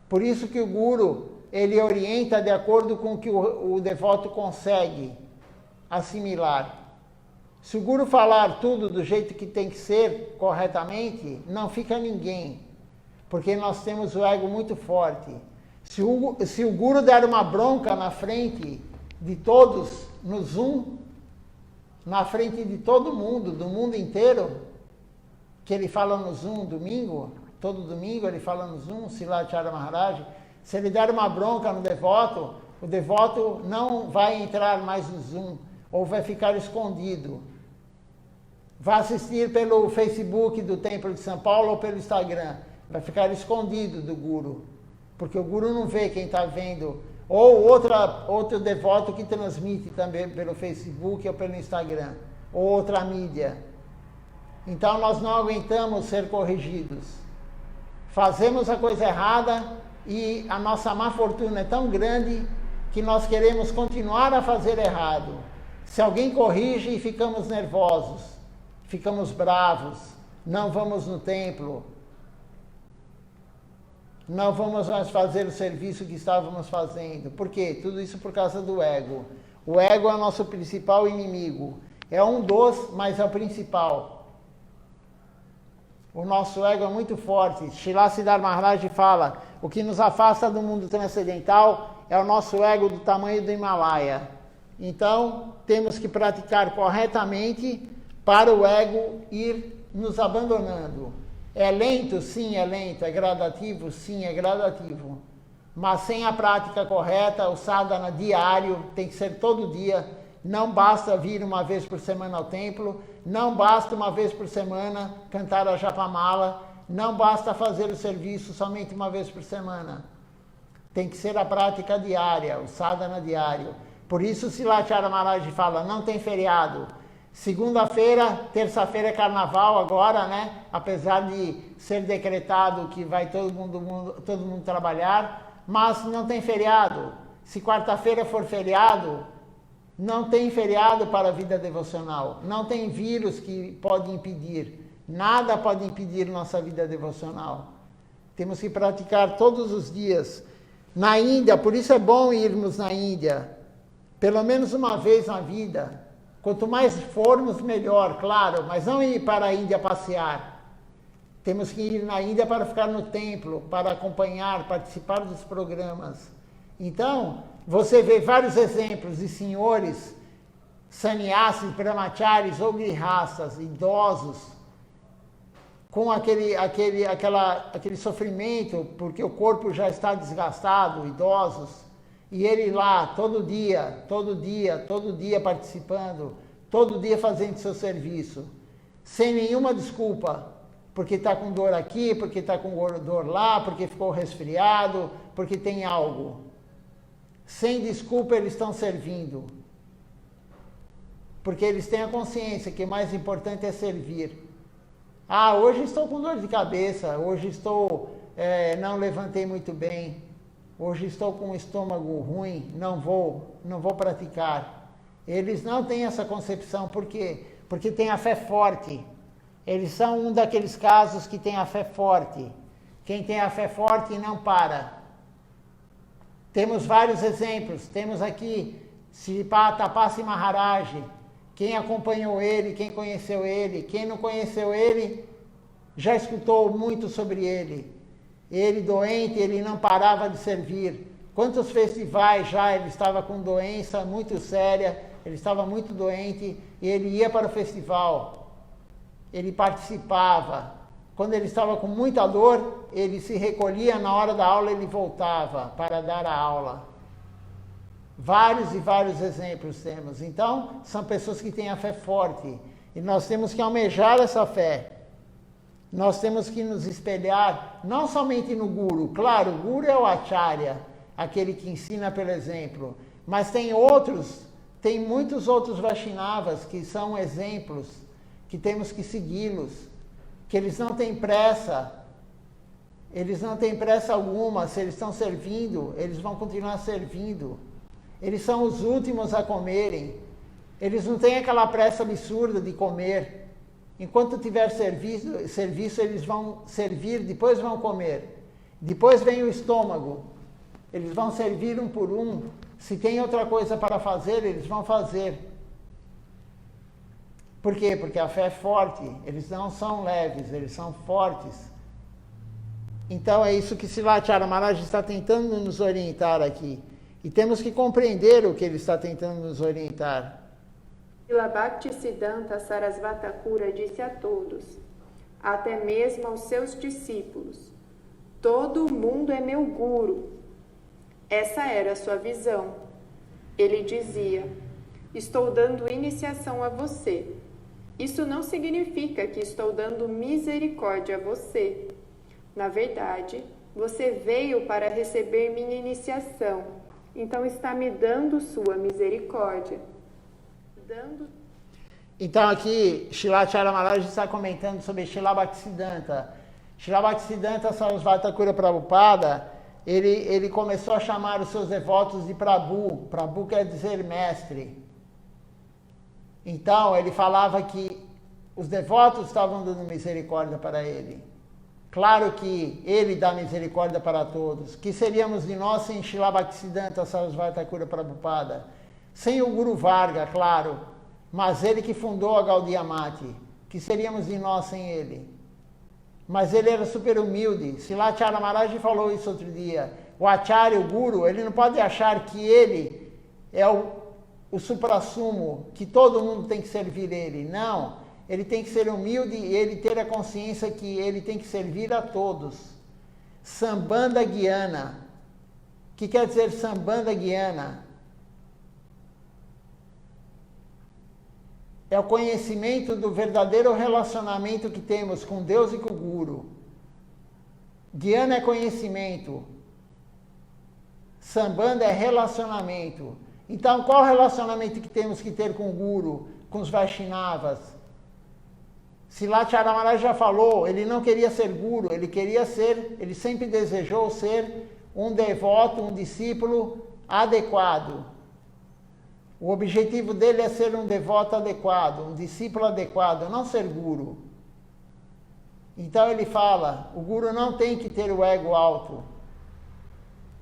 Por isso que o Guru, ele orienta de acordo com o que o devoto consegue assimilar. Se o Guru falar tudo do jeito que tem que ser, corretamente, não fica ninguém. Porque nós temos o ego muito forte. Se o guru der uma bronca na frente de todos, no Zoom, na frente de todo mundo, do mundo inteiro, que ele fala no Zoom domingo, todo domingo ele fala no Zoom, Silacharya Maharaj, se ele der uma bronca no devoto, o devoto não vai entrar mais no Zoom, ou vai ficar escondido. Vai assistir pelo Facebook do Templo de São Paulo ou pelo Instagram. Vai ficar escondido do guru, porque o guru não vê quem está vendo. Ou outro devoto que transmite também pelo Facebook ou pelo Instagram, ou outra mídia. Então nós não aguentamos ser corrigidos. Fazemos a coisa errada e a nossa má fortuna é tão grande que nós queremos continuar a fazer errado. Se alguém corrige, ficamos nervosos, ficamos bravos, não vamos no templo, não vamos mais fazer o serviço que estávamos fazendo. Por quê? Tudo isso por causa do ego. O ego é o nosso principal inimigo. É um dos, mas é o principal. O nosso ego é muito forte. Srila Siddhartha Maharaj fala, o que nos afasta do mundo transcendental é o nosso ego do tamanho do Himalaia. Então, temos que praticar corretamente para o ego ir nos abandonando. É lento? Sim, é lento. É gradativo? Sim, é gradativo. Mas sem a prática correta, o sadhana diário, tem que ser todo dia. Não basta vir uma vez por semana ao templo, não basta uma vez por semana cantar a Japamala, não basta fazer o serviço somente uma vez por semana. Tem que ser a prática diária, o sadhana diário. Por isso, Silacharya Maharaj fala, não tem feriado. Segunda-feira, terça-feira é carnaval agora, né? Apesar de ser decretado que vai todo mundo trabalhar, mas não tem feriado. Se quarta-feira for feriado, não tem feriado para a vida devocional. Não tem vírus que pode impedir. Nada pode impedir nossa vida devocional. Temos que praticar todos os dias. Na Índia, por isso é bom irmos na Índia, pelo menos uma vez na vida. Quanto mais formos, melhor, claro, mas não ir para a Índia passear. Temos que ir na Índia para ficar no templo, para acompanhar, participar dos programas. Então, você vê vários exemplos de senhores, sannyasis, brahmacharis ou grihastas, idosos, com aquele sofrimento, porque o corpo já está desgastado, idosos, e ele lá, todo dia participando, todo dia fazendo seu serviço, sem nenhuma desculpa, porque está com dor aqui, porque está com dor lá, porque ficou resfriado, porque tem algo. Sem desculpa eles estão servindo, porque eles têm a consciência que o mais importante é servir. Ah, hoje estou com dor de cabeça, hoje não levantei muito bem, hoje estou com o estômago ruim, não vou praticar. Eles não têm essa concepção, por quê? Porque têm a fé forte. Eles são um daqueles casos que tem a fé forte. Quem tem a fé forte não para. Temos vários exemplos. Temos aqui Sripata Tapasi Maharaj. Quem acompanhou ele, quem conheceu ele, quem não conheceu ele, já escutou muito sobre ele. Ele doente, ele não parava de servir. Quantos festivais já ele estava com doença muito séria, ele estava muito doente e ele ia para o festival. Ele participava. Quando ele estava com muita dor, ele se recolhia, na hora da aula ele voltava para dar a aula. Vários e vários exemplos temos. Então, são pessoas que têm a fé forte. E nós temos que almejar essa fé. Nós temos que nos espelhar, não somente no Guru. Claro, o Guru é o Acharya, aquele que ensina pelo exemplo. Mas tem muitos outros Vaishnavas que são exemplos, que temos que segui-los. Que eles não têm pressa. Eles não têm pressa alguma. Se eles estão servindo, eles vão continuar servindo. Eles são os últimos a comerem. Eles não têm aquela pressa absurda de comer. Enquanto tiver serviço, eles vão servir, depois vão comer. Depois vem o estômago. Eles vão servir um por um. Se tem outra coisa para fazer, eles vão fazer. Por quê? Porque a fé é forte. Eles não são leves, eles são fortes. Então é isso que Srilacharya Maharaj está tentando nos orientar aqui. E temos que compreender o que ele está tentando nos orientar. Srila Bhaktisiddhanta Sarasvata Thakura disse a todos, até mesmo aos seus discípulos, todo mundo é meu guru. Essa era a sua visão. Ele dizia, estou dando iniciação a você. Isso não significa que estou dando misericórdia a você. Na verdade, você veio para receber minha iniciação, então está me dando sua misericórdia. Então aqui, Srilacharya Maharaj está comentando sobre Srila Bhaktisiddhanta. Srila Bhaktisiddhanta Sarasvata Thakura Prabhupada, ele começou a chamar os seus devotos de Prabhu. Prabhu quer dizer mestre. Então ele falava que os devotos estavam dando misericórdia para ele. Claro que ele dá misericórdia para todos. Que seríamos de nós sem Srila Bhaktisiddhanta Sarasvata Thakura Prabhupada? Sem o Guru Varga, claro, mas ele que fundou a Gaudiya Mati. Que seríamos de nós sem ele? Mas ele era super humilde. Srilacharya Maharaj falou isso outro dia. O Acharya, o Guru, ele não pode achar que ele é o suprassumo, que todo mundo tem que servir ele. Não. Ele tem que ser humilde e ele ter a consciência que ele tem que servir a todos. Sambandha Gyana. O que quer dizer Sambandha Gyana? É o conhecimento do verdadeiro relacionamento que temos com Deus e com o Guru. Gyana é conhecimento. Sambandha é relacionamento. Então, qual relacionamento que temos que ter com o Guru, com os Vaishnavas? Srilacharya Maharaj já falou, ele não queria ser Guru, ele sempre desejou ser um devoto, um discípulo adequado. O objetivo dele é ser um devoto adequado, um discípulo adequado, não ser Guru. Então ele fala, o Guru não tem que ter o ego alto.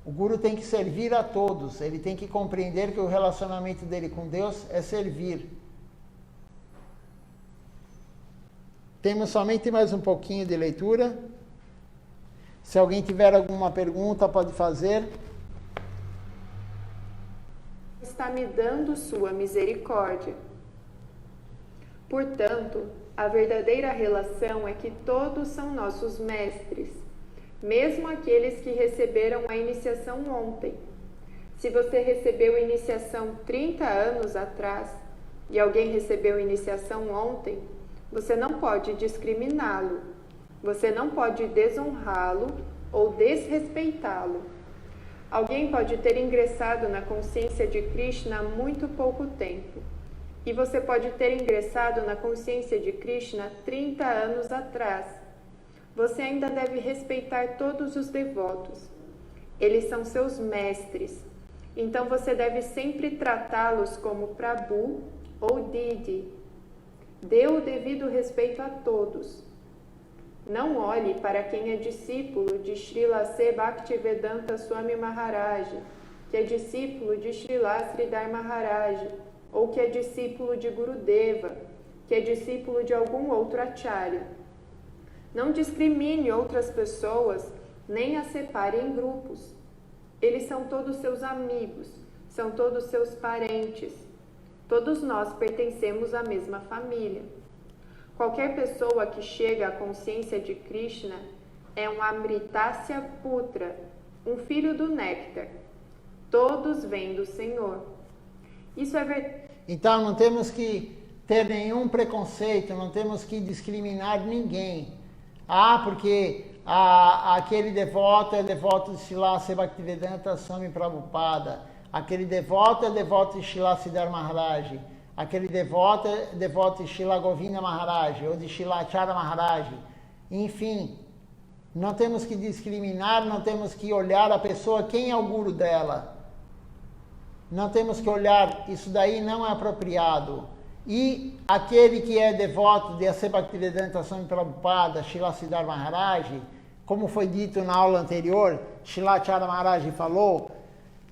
O Guru tem que servir a todos, ele tem que compreender que o relacionamento dele com Deus é servir. Temos somente mais um pouquinho de leitura. Se alguém tiver alguma pergunta, pode fazer. Está me dando sua misericórdia. Portanto, a verdadeira relação é que todos são nossos mestres, mesmo aqueles que receberam a iniciação ontem. Se você recebeu a iniciação 30 anos atrás e alguém recebeu a iniciação ontem, você não pode discriminá-lo, você não pode desonrá-lo ou desrespeitá-lo. Alguém pode ter ingressado na consciência de Krishna há muito pouco tempo, e você pode ter ingressado na consciência de Krishna 30 anos atrás. Você ainda deve respeitar todos os devotos. Eles são seus mestres, então você deve sempre tratá-los como Prabhu ou Didi. Dê o devido respeito a todos. Não olhe para quem é discípulo de Srila C. Bhaktivedanta Swami Maharaj, que é discípulo de Srila Sridhar Maharaj, ou que é discípulo de Gurudeva, que é discípulo de algum outro acharya. Não discrimine outras pessoas, nem as separe em grupos. Eles são todos seus amigos, são todos seus parentes. Todos nós pertencemos à mesma família. Qualquer pessoa que chega à consciência de Krishna é um Amritasya Putra, um filho do néctar. Todos vêm do Senhor. Isso é verdade. Então não temos que ter nenhum preconceito, não temos que discriminar ninguém. Porque aquele devoto é devoto de Srila Bhaktivedanta Swami Prabhupada, aquele devoto é devoto de Srila Siddhar Maharaj, aquele devoto é devoto de Srila Govinda Maharaj ou de Srila Acharya Maharaj. Enfim, não temos que discriminar, não temos que olhar a pessoa, quem é o guru dela. Não temos que olhar, isso daí não é apropriado. E aquele que é devoto de A.C. Bhaktivedanta Swami Prabhupada, Srila Siddhar Maharaj, como foi dito na aula anterior, Srila Acharya Maharaj falou,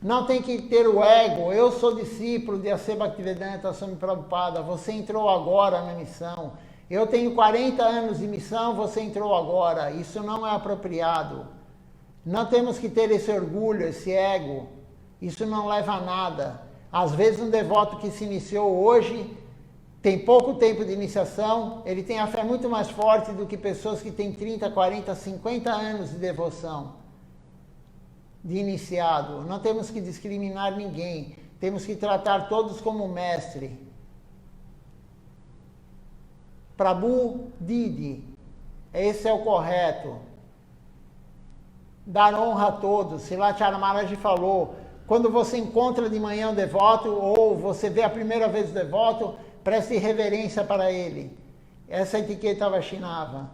não tem que ter o ego, eu sou discípulo de A.C. Bhaktivedanta Swami Prabhupada, você entrou agora na missão, Eu tenho 40 anos de missão, você entrou agora. Isso não é apropriado. Não temos que ter esse orgulho, esse ego. Isso não leva a nada. Às vezes um devoto que se iniciou hoje tem pouco tempo de iniciação, ele tem a fé muito mais forte do que pessoas que têm 30, 40, 50 anos de devoção, de iniciado. Não temos que discriminar ninguém. Temos que tratar todos como mestre. Prabhu Didi, esse é o correto. Dar honra a todos. Silatara Maharaj falou, quando você encontra de manhã um devoto, ou você vê a primeira vez o devoto, preste reverência para ele. Essa etiqueta Vaishnava.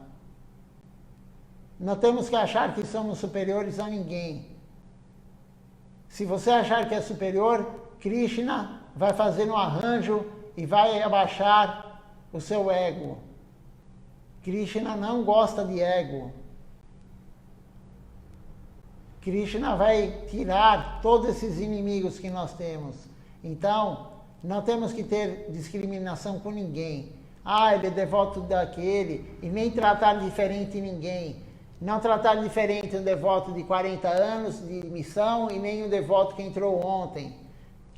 Não temos que achar que somos superiores a ninguém. Se você achar que é superior, Krishna vai fazer um arranjo e vai abaixar o seu ego. Krishna não gosta de ego. Krishna vai tirar todos esses inimigos que nós temos. Então, não temos que ter discriminação com ninguém. Ah, ele é devoto daquele, e nem tratar diferente ninguém. Não tratar diferente um devoto de 40 anos de missão e nem um devoto que entrou ontem.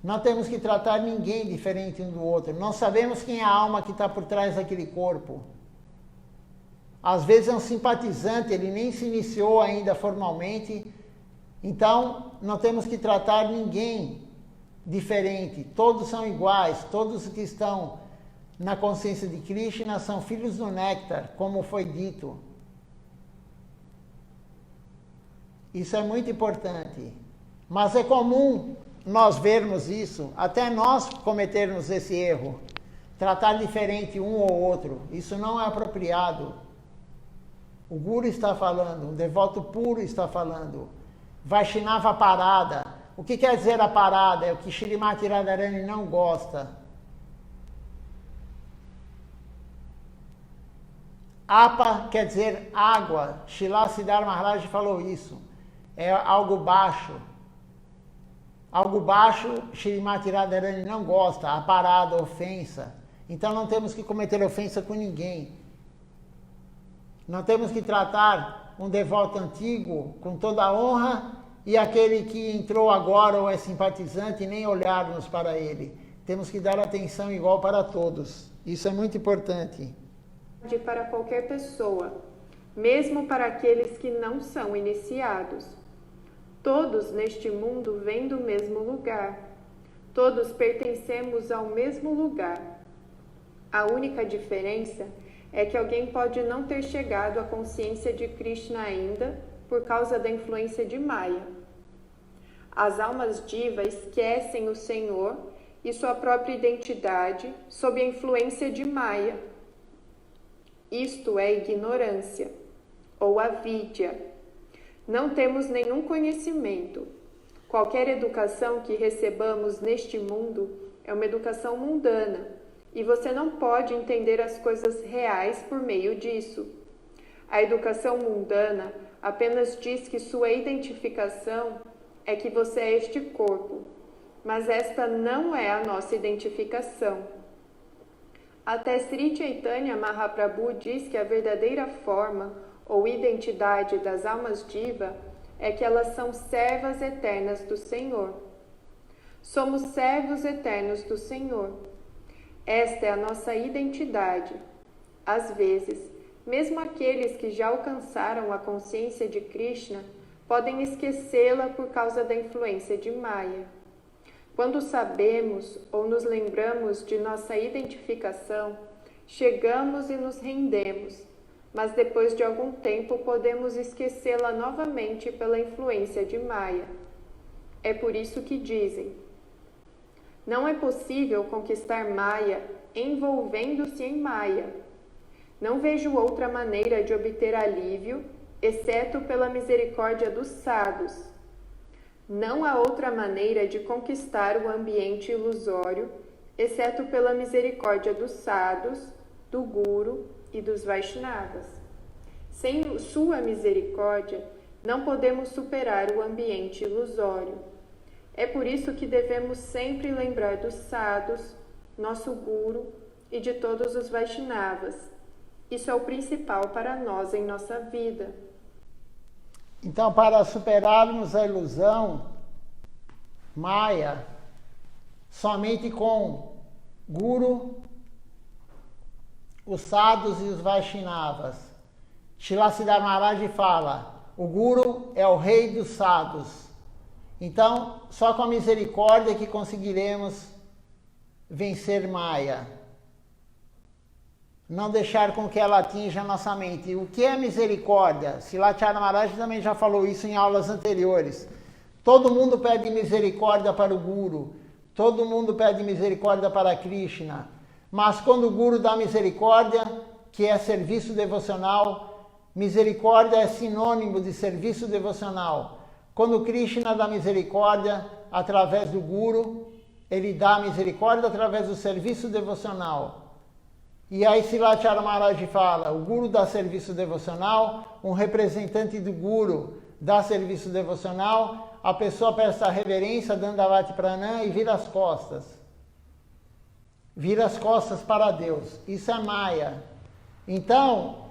Não temos que tratar ninguém diferente um do outro. Não sabemos quem é a alma que está por trás daquele corpo. Às vezes é um simpatizante, ele nem se iniciou ainda formalmente. Então, não temos que tratar ninguém diferente. Todos são iguais. Todos que estão na consciência de Krishna são filhos do néctar, como foi dito. Isso é muito importante. Mas é comum nós vermos isso, até nós cometermos esse erro. Tratar diferente um ou outro. Isso não é apropriado. O Guru está falando, um devoto puro está falando. Vaishnava parada. O que quer dizer a parada? É o que Shrimati Radharani não gosta. Apa quer dizer água. Srila Siddhar Maharaj falou isso. É algo baixo. Algo baixo, Shrimati Radharani não gosta. A parada, a ofensa. Então não temos que cometer ofensa com ninguém. Não temos que tratar um devoto antigo com toda a honra e aquele que entrou agora ou é simpatizante nem olharmos para ele. Temos que dar atenção igual para todos. Isso é muito importante. Para qualquer pessoa, mesmo para aqueles que não são iniciados. Todos neste mundo vêm do mesmo lugar. Todos pertencemos ao mesmo lugar. A única diferença é que alguém pode não ter chegado à consciência de Krishna ainda por causa da influência de Maya. As almas diva esquecem o Senhor e sua própria identidade sob a influência de Maya. Isto é ignorância, ou avidya. Não temos nenhum conhecimento. Qualquer educação que recebamos neste mundo é uma educação mundana, e você não pode entender as coisas reais por meio disso. A educação mundana apenas diz que sua identificação é que você é este corpo, mas esta não é a nossa identificação. Até Sri Chaitanya Mahaprabhu diz que a verdadeira forma ou identidade das almas diva é que elas são servas eternas do Senhor. Somos servos eternos do Senhor. Esta é a nossa identidade. Às vezes, mesmo aqueles que já alcançaram a consciência de Krishna podem esquecê-la por causa da influência de Maya. Quando sabemos ou nos lembramos de nossa identificação, chegamos e nos rendemos, mas depois de algum tempo podemos esquecê-la novamente pela influência de Maya. É por isso que dizem: não é possível conquistar Maya envolvendo-se em Maya. Não vejo outra maneira de obter alívio, exceto pela misericórdia dos sadhus. Não há outra maneira de conquistar o ambiente ilusório, exceto pela misericórdia dos sadhus, do Guru e dos Vaishnavas. Sem sua misericórdia, não podemos superar o ambiente ilusório. É por isso que devemos sempre lembrar dos sadhus, nosso Guru e de todos os Vaishnavas, Isso é o principal para nós em nossa vida. Então, para superarmos a ilusão Maya, somente com Guru, os sadhus e os Vaishnavas. Srila Siddhar Maharaj fala, o Guru é o rei dos sadhus. Então, só com a misericórdia que conseguiremos vencer Maya. Não deixar com que ela atinja a nossa mente. O que é misericórdia? Srila Siddhar Maharaj também já falou isso em aulas anteriores. Todo mundo pede misericórdia para o Guru. Todo mundo pede misericórdia para Krishna. Mas quando o Guru dá misericórdia, que é serviço devocional, misericórdia é sinônimo de serviço devocional. Quando Krishna dá misericórdia através do Guru, ele dá misericórdia através do serviço devocional. E aí Srila Siddhar Maharaj fala, o Guru dá serviço devocional, um representante do Guru dá serviço devocional, a pessoa presta reverência, Dandavati Pranam e vira as costas. Vira as costas para Deus. Isso é Maya. Então,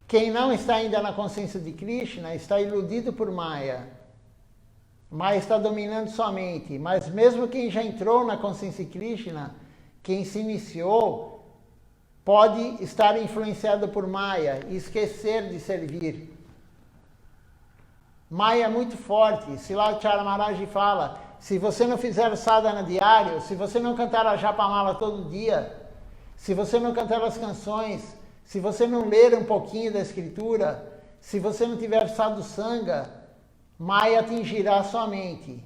quem não está ainda na consciência de Krishna está iludido por Maya. Maya está dominando sua mente. Mas mesmo quem já entrou na consciência de Krishna, quem se iniciou, pode estar influenciado por Maya e esquecer de servir. Maya é muito forte. Srila Siddhar Maharaj fala, se você não fizer o sadhana diário, se você não cantar a Japamala todo dia, se você não cantar as canções, se você não ler um pouquinho da escritura, se você não tiver sadhusanga, Maya atingirá a sua mente.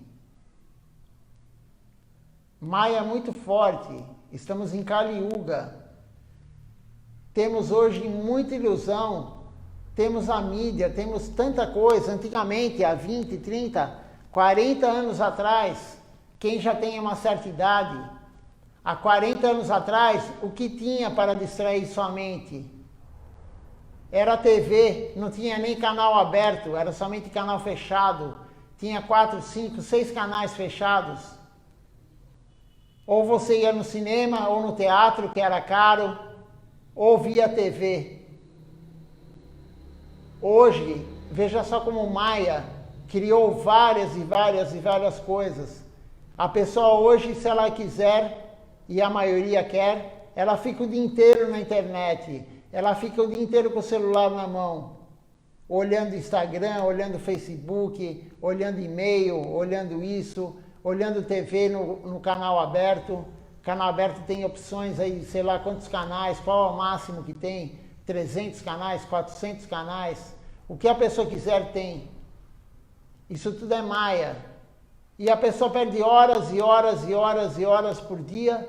Maya é muito forte. Estamos em Kali Yuga. Temos hoje muita ilusão. Temos a mídia, temos tanta coisa. Antigamente, há 20, 30, 40 anos atrás, quem já tem uma certa idade, há 40 anos atrás, o que tinha para distrair sua mente? Era a TV, não tinha nem canal aberto, era somente canal fechado. Tinha 4, 5, 6 canais fechados. Ou você ia no cinema ou no teatro, que era caro, ou via TV. Hoje, veja só como Maya criou várias e várias e várias coisas. A pessoa hoje, se ela quiser, e a maioria quer, ela fica o dia inteiro na internet. Ela fica o dia inteiro com o celular na mão, olhando Instagram, olhando Facebook, olhando e-mail, olhando isso, olhando TV no canal aberto. O canal aberto tem opções aí, sei lá quantos canais, qual é o máximo que tem, 300 canais, 400 canais. O que a pessoa quiser tem. Isso tudo é Maya. E a pessoa perde horas e horas e horas e horas por dia,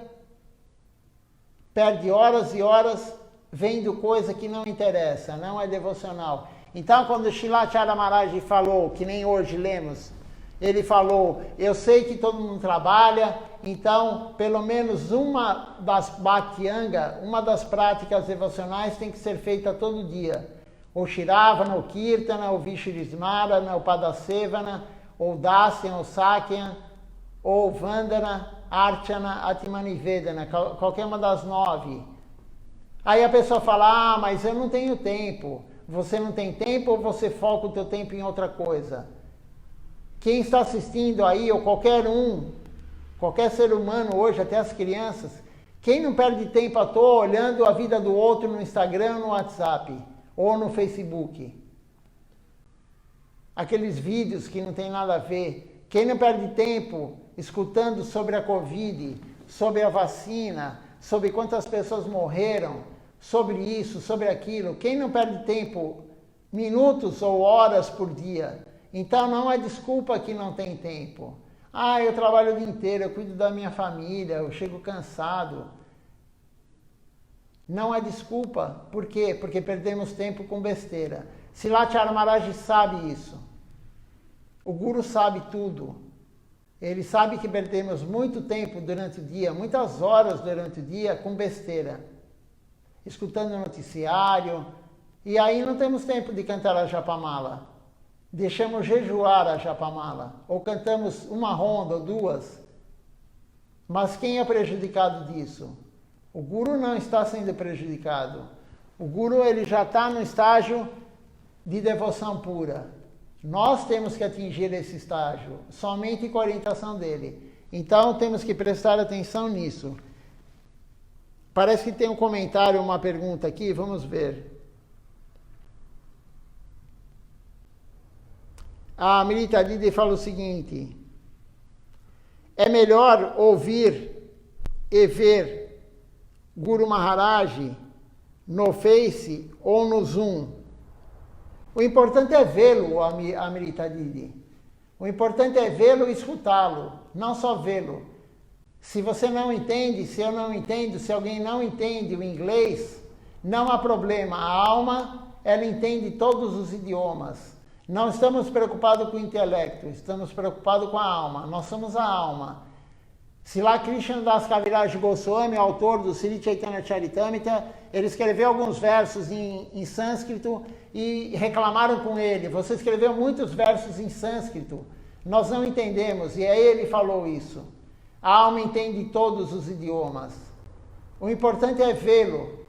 perde horas e horas vendo coisa que não interessa, não é devocional. Então, quando Srila Siddhar Maharaj falou, que nem hoje lemos, ele falou, eu sei que todo mundo trabalha, então, pelo menos uma das Bhakti-anga, uma das práticas devocionais tem que ser feita todo dia. Ou Shiravana, ou Kirtana, ou Vishurismarana, ou Padasevana, ou Dasyan, ou Sakyan, ou Vandana, Archana, Atmanivedana, qualquer uma das 9. Aí a pessoa fala, ah, mas eu não tenho tempo. Você não tem tempo ou você foca o teu tempo em outra coisa? Quem está assistindo aí, ou qualquer ser humano hoje, até as crianças, quem não perde tempo à toa olhando a vida do outro no Instagram, no WhatsApp ou no Facebook? Aqueles vídeos que não tem nada a ver. Quem não perde tempo escutando sobre a Covid, sobre a vacina, sobre quantas pessoas morreram, sobre isso, sobre aquilo? Quem não perde tempo, minutos ou horas por dia? Então não é desculpa que não tem tempo. Ah, eu trabalho o dia inteiro, eu cuido da minha família, eu chego cansado. Não é desculpa. Por quê? Porque perdemos tempo com besteira. Srila Siddhar Maharaj sabe isso. O Guru sabe tudo. Ele sabe que perdemos muito tempo durante o dia, muitas horas durante o dia com besteira. Escutando noticiário. E aí não temos tempo de cantar a Japamala. Deixamos jejuar a Japamala. Ou cantamos uma ronda ou duas. Mas quem é prejudicado disso? O Guru não está sendo prejudicado. O Guru ele já está no estágio de devoção pura. Nós temos que atingir esse estágio, somente com a orientação dele. Então temos que prestar atenção nisso. Parece que tem um comentário, uma pergunta aqui, vamos ver. A Amrita Didi fala o seguinte: é melhor ouvir e ver Guru Maharaj no Face ou no Zoom? O importante é vê-lo, Amrita Didi. O importante é vê-lo e escutá-lo, não só vê-lo. Se você não entende, se eu não entendo, se alguém não entende o inglês, não há problema. A alma, ela entende todos os idiomas. Não estamos preocupados com o intelecto, estamos preocupados com a alma. Nós somos a alma. Srila Krishnadas Kaviraj Goswami, autor do Sri Chaitanya Charitamrita, ele escreveu alguns versos em sânscrito e reclamaram com ele: você escreveu muitos versos em sânscrito, nós não entendemos. E aí ele falou isso. A alma entende todos os idiomas. O importante é vê-lo.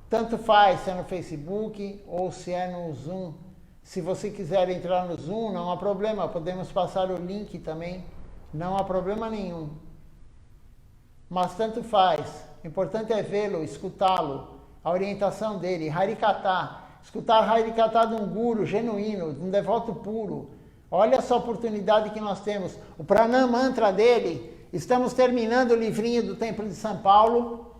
Tanto faz se é no Facebook ou se é no Zoom. Se você quiser entrar no Zoom, não há problema. Podemos passar o link também. Não há problema nenhum. Mas tanto faz. O importante é vê-lo, escutá-lo. A orientação dele. Harikata. Escutar Harikata de um guru genuíno, de um devoto puro. Olha essa oportunidade que nós temos. O Pranam Mantra dele, estamos terminando o livrinho do Templo de São Paulo,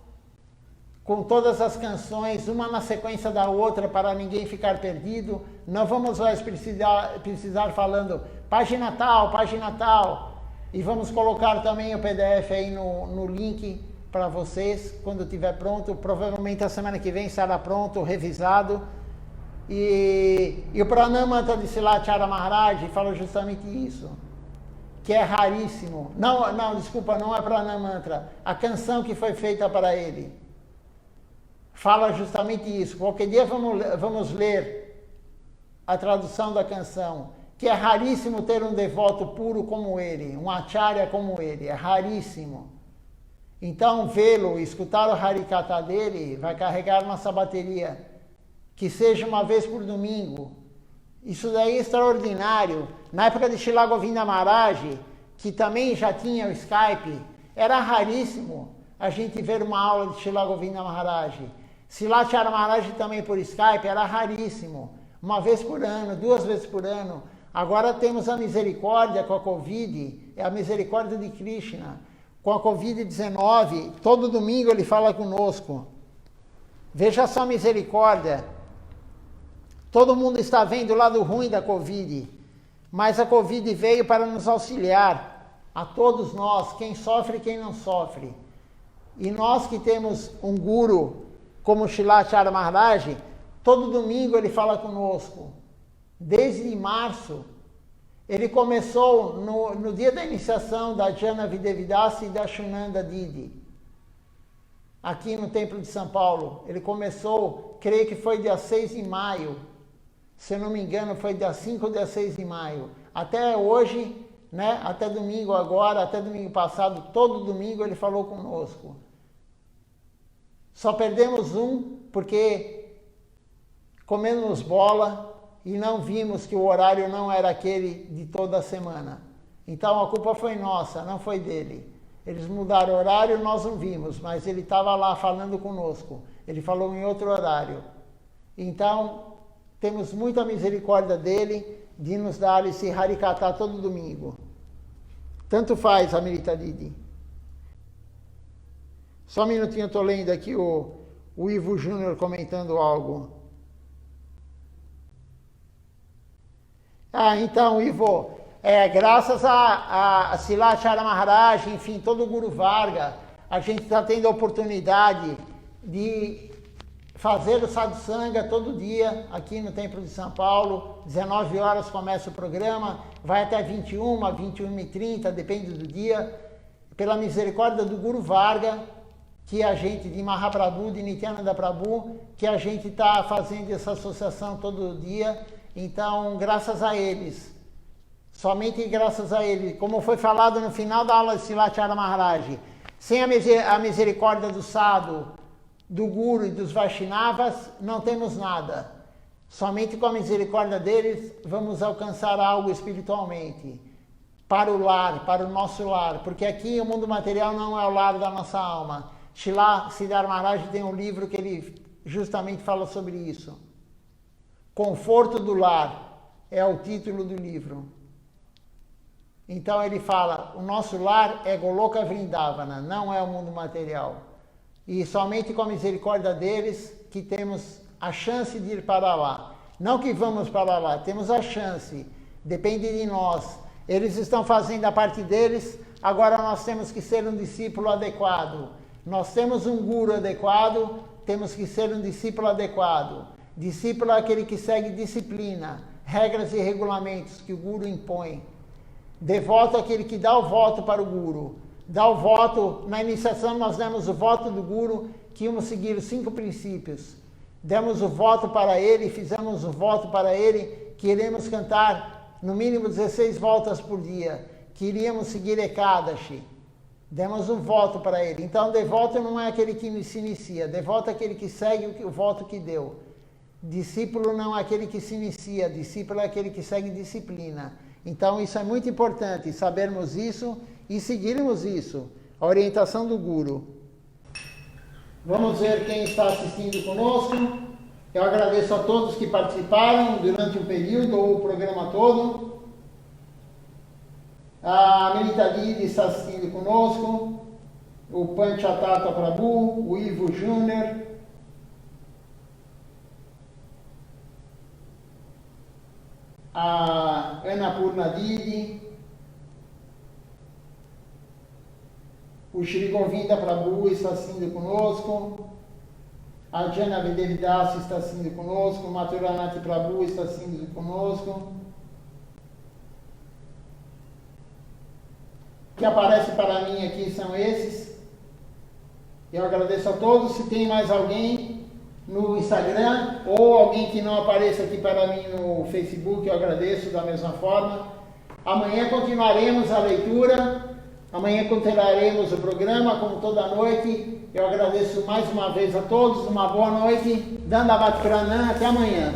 com todas as canções, uma na sequência da outra, para ninguém ficar perdido. Não vamos mais precisar falando página tal. E vamos colocar também o PDF aí no link para vocês, quando estiver pronto. Provavelmente a semana que vem estará pronto, revisado. E o Pranam Mantra de Srila Acharya Maharaj fala justamente isso, que é raríssimo. Desculpa, não é Pranam Mantra. A canção que foi feita para ele fala justamente isso. Qualquer dia vamos ler a tradução da canção, que é raríssimo ter um devoto puro como ele, um acharya como ele, é raríssimo. Então, vê-lo, escutar o Harikata dele, vai carregar nossa bateria. Que seja uma vez por domingo. Isso daí é extraordinário. Na época de Srila Govinda Maharaj, que também já tinha o Skype, era raríssimo a gente ver uma aula de Srila Govinda Maharaj. Srila Acharya Maharaj também por Skype, era raríssimo. Uma vez por ano, 2 vezes por ano. Agora temos a misericórdia com a Covid, é a misericórdia de Krishna. Com a Covid-19, todo domingo ele fala conosco. Veja só a misericórdia. Todo mundo está vendo o lado ruim da Covid, mas a Covid veio para nos auxiliar, a todos nós, quem sofre e quem não sofre. E nós que temos um guru como Srila Acharya Maharaj, todo domingo ele fala conosco. Desde março, ele começou no dia da iniciação da Jana Videvidasi e da Shunanda Didi, aqui no Templo de São Paulo. Ele começou, creio que foi dia 6 de maio, se eu não me engano, foi dia 5 ou dia 6 de maio. Até hoje, né, até domingo agora, até domingo passado, todo domingo ele falou conosco. Só perdemos um porque comemos bola e não vimos que o horário não era aquele de toda a semana. Então a culpa foi nossa, não foi dele. Eles mudaram o horário, nós não vimos, mas ele estava lá falando conosco. Ele falou em outro horário. Então, temos muita misericórdia dele de nos dar esse Harikata todo domingo. Tanto faz, Amrita Didi. Só um minutinho, eu estou lendo aqui o Ivo Júnior comentando algo. Então, Ivo, graças a Srila Acharya Maharaj, enfim, todo o Guru Varga, a gente está tendo a oportunidade de fazer o Sadhusanga todo dia aqui no Templo de São Paulo. 19 horas começa o programa, vai até 21, 21h30, depende do dia. Pela misericórdia do Guru Varga, que a gente, de Mahaprabhu, de Nityananda Prabhu, que a gente está fazendo essa associação todo dia. Então, graças a eles, somente graças a eles, como foi falado no final da aula de Srila Acharya Maharaj, sem a misericórdia do Sadhu, do Guru e dos Vaishnavas, não temos nada. Somente com a misericórdia deles vamos alcançar algo espiritualmente. Para o lar, para o nosso lar. Porque aqui o mundo material não é o lar da nossa alma. Srila Siddhar Maharaj tem um livro que ele justamente fala sobre isso. Conforto do lar é o título do livro. Então ele fala, o nosso lar é Goloka Vrindavana, não é o mundo material. E somente com a misericórdia deles que temos a chance de ir para lá. Não que vamos para lá, temos a chance. Depende de nós. Eles estão fazendo a parte deles, agora nós temos que ser um discípulo adequado. Nós temos um guru adequado, temos que ser um discípulo adequado. Discípulo é aquele que segue disciplina, regras e regulamentos que o guru impõe. Devoto é aquele que dá o voto para o guru. Dá o voto, na iniciação nós demos o voto do guru, que íamos seguir os 5 princípios. Demos o voto para ele, fizemos o voto para ele, que iremos cantar no mínimo 16 voltas por dia, que iríamos seguir Ekadashi. Demos um voto para ele. Então, devoto não é aquele que se inicia, devoto é aquele que segue o voto que deu. Discípulo não é aquele que se inicia, discípulo é aquele que segue disciplina. Então, isso é muito importante, sabermos isso e seguirmos isso, a orientação do Guru. Vamos ver quem está assistindo conosco. Eu agradeço a todos que participaram durante o período ou o programa todo. A Melita Didi está assistindo conosco. O Panchatata Prabhu, o Ivo Júnior. A Ana Purna Didi. O Shri Govinda Prabhu está assistindo conosco. A Jana Videvidas está assistindo conosco. O Mathuranati Prabhu está assistindo conosco. O que aparece para mim aqui são esses. Eu agradeço a todos. Se tem mais alguém no Instagram ou alguém que não apareça aqui para mim no Facebook, eu agradeço da mesma forma. Amanhã continuaremos a leitura. Amanhã continuaremos o programa, como toda noite. Eu agradeço mais uma vez a todos. Uma boa noite. Dandavat Pranam. Até amanhã.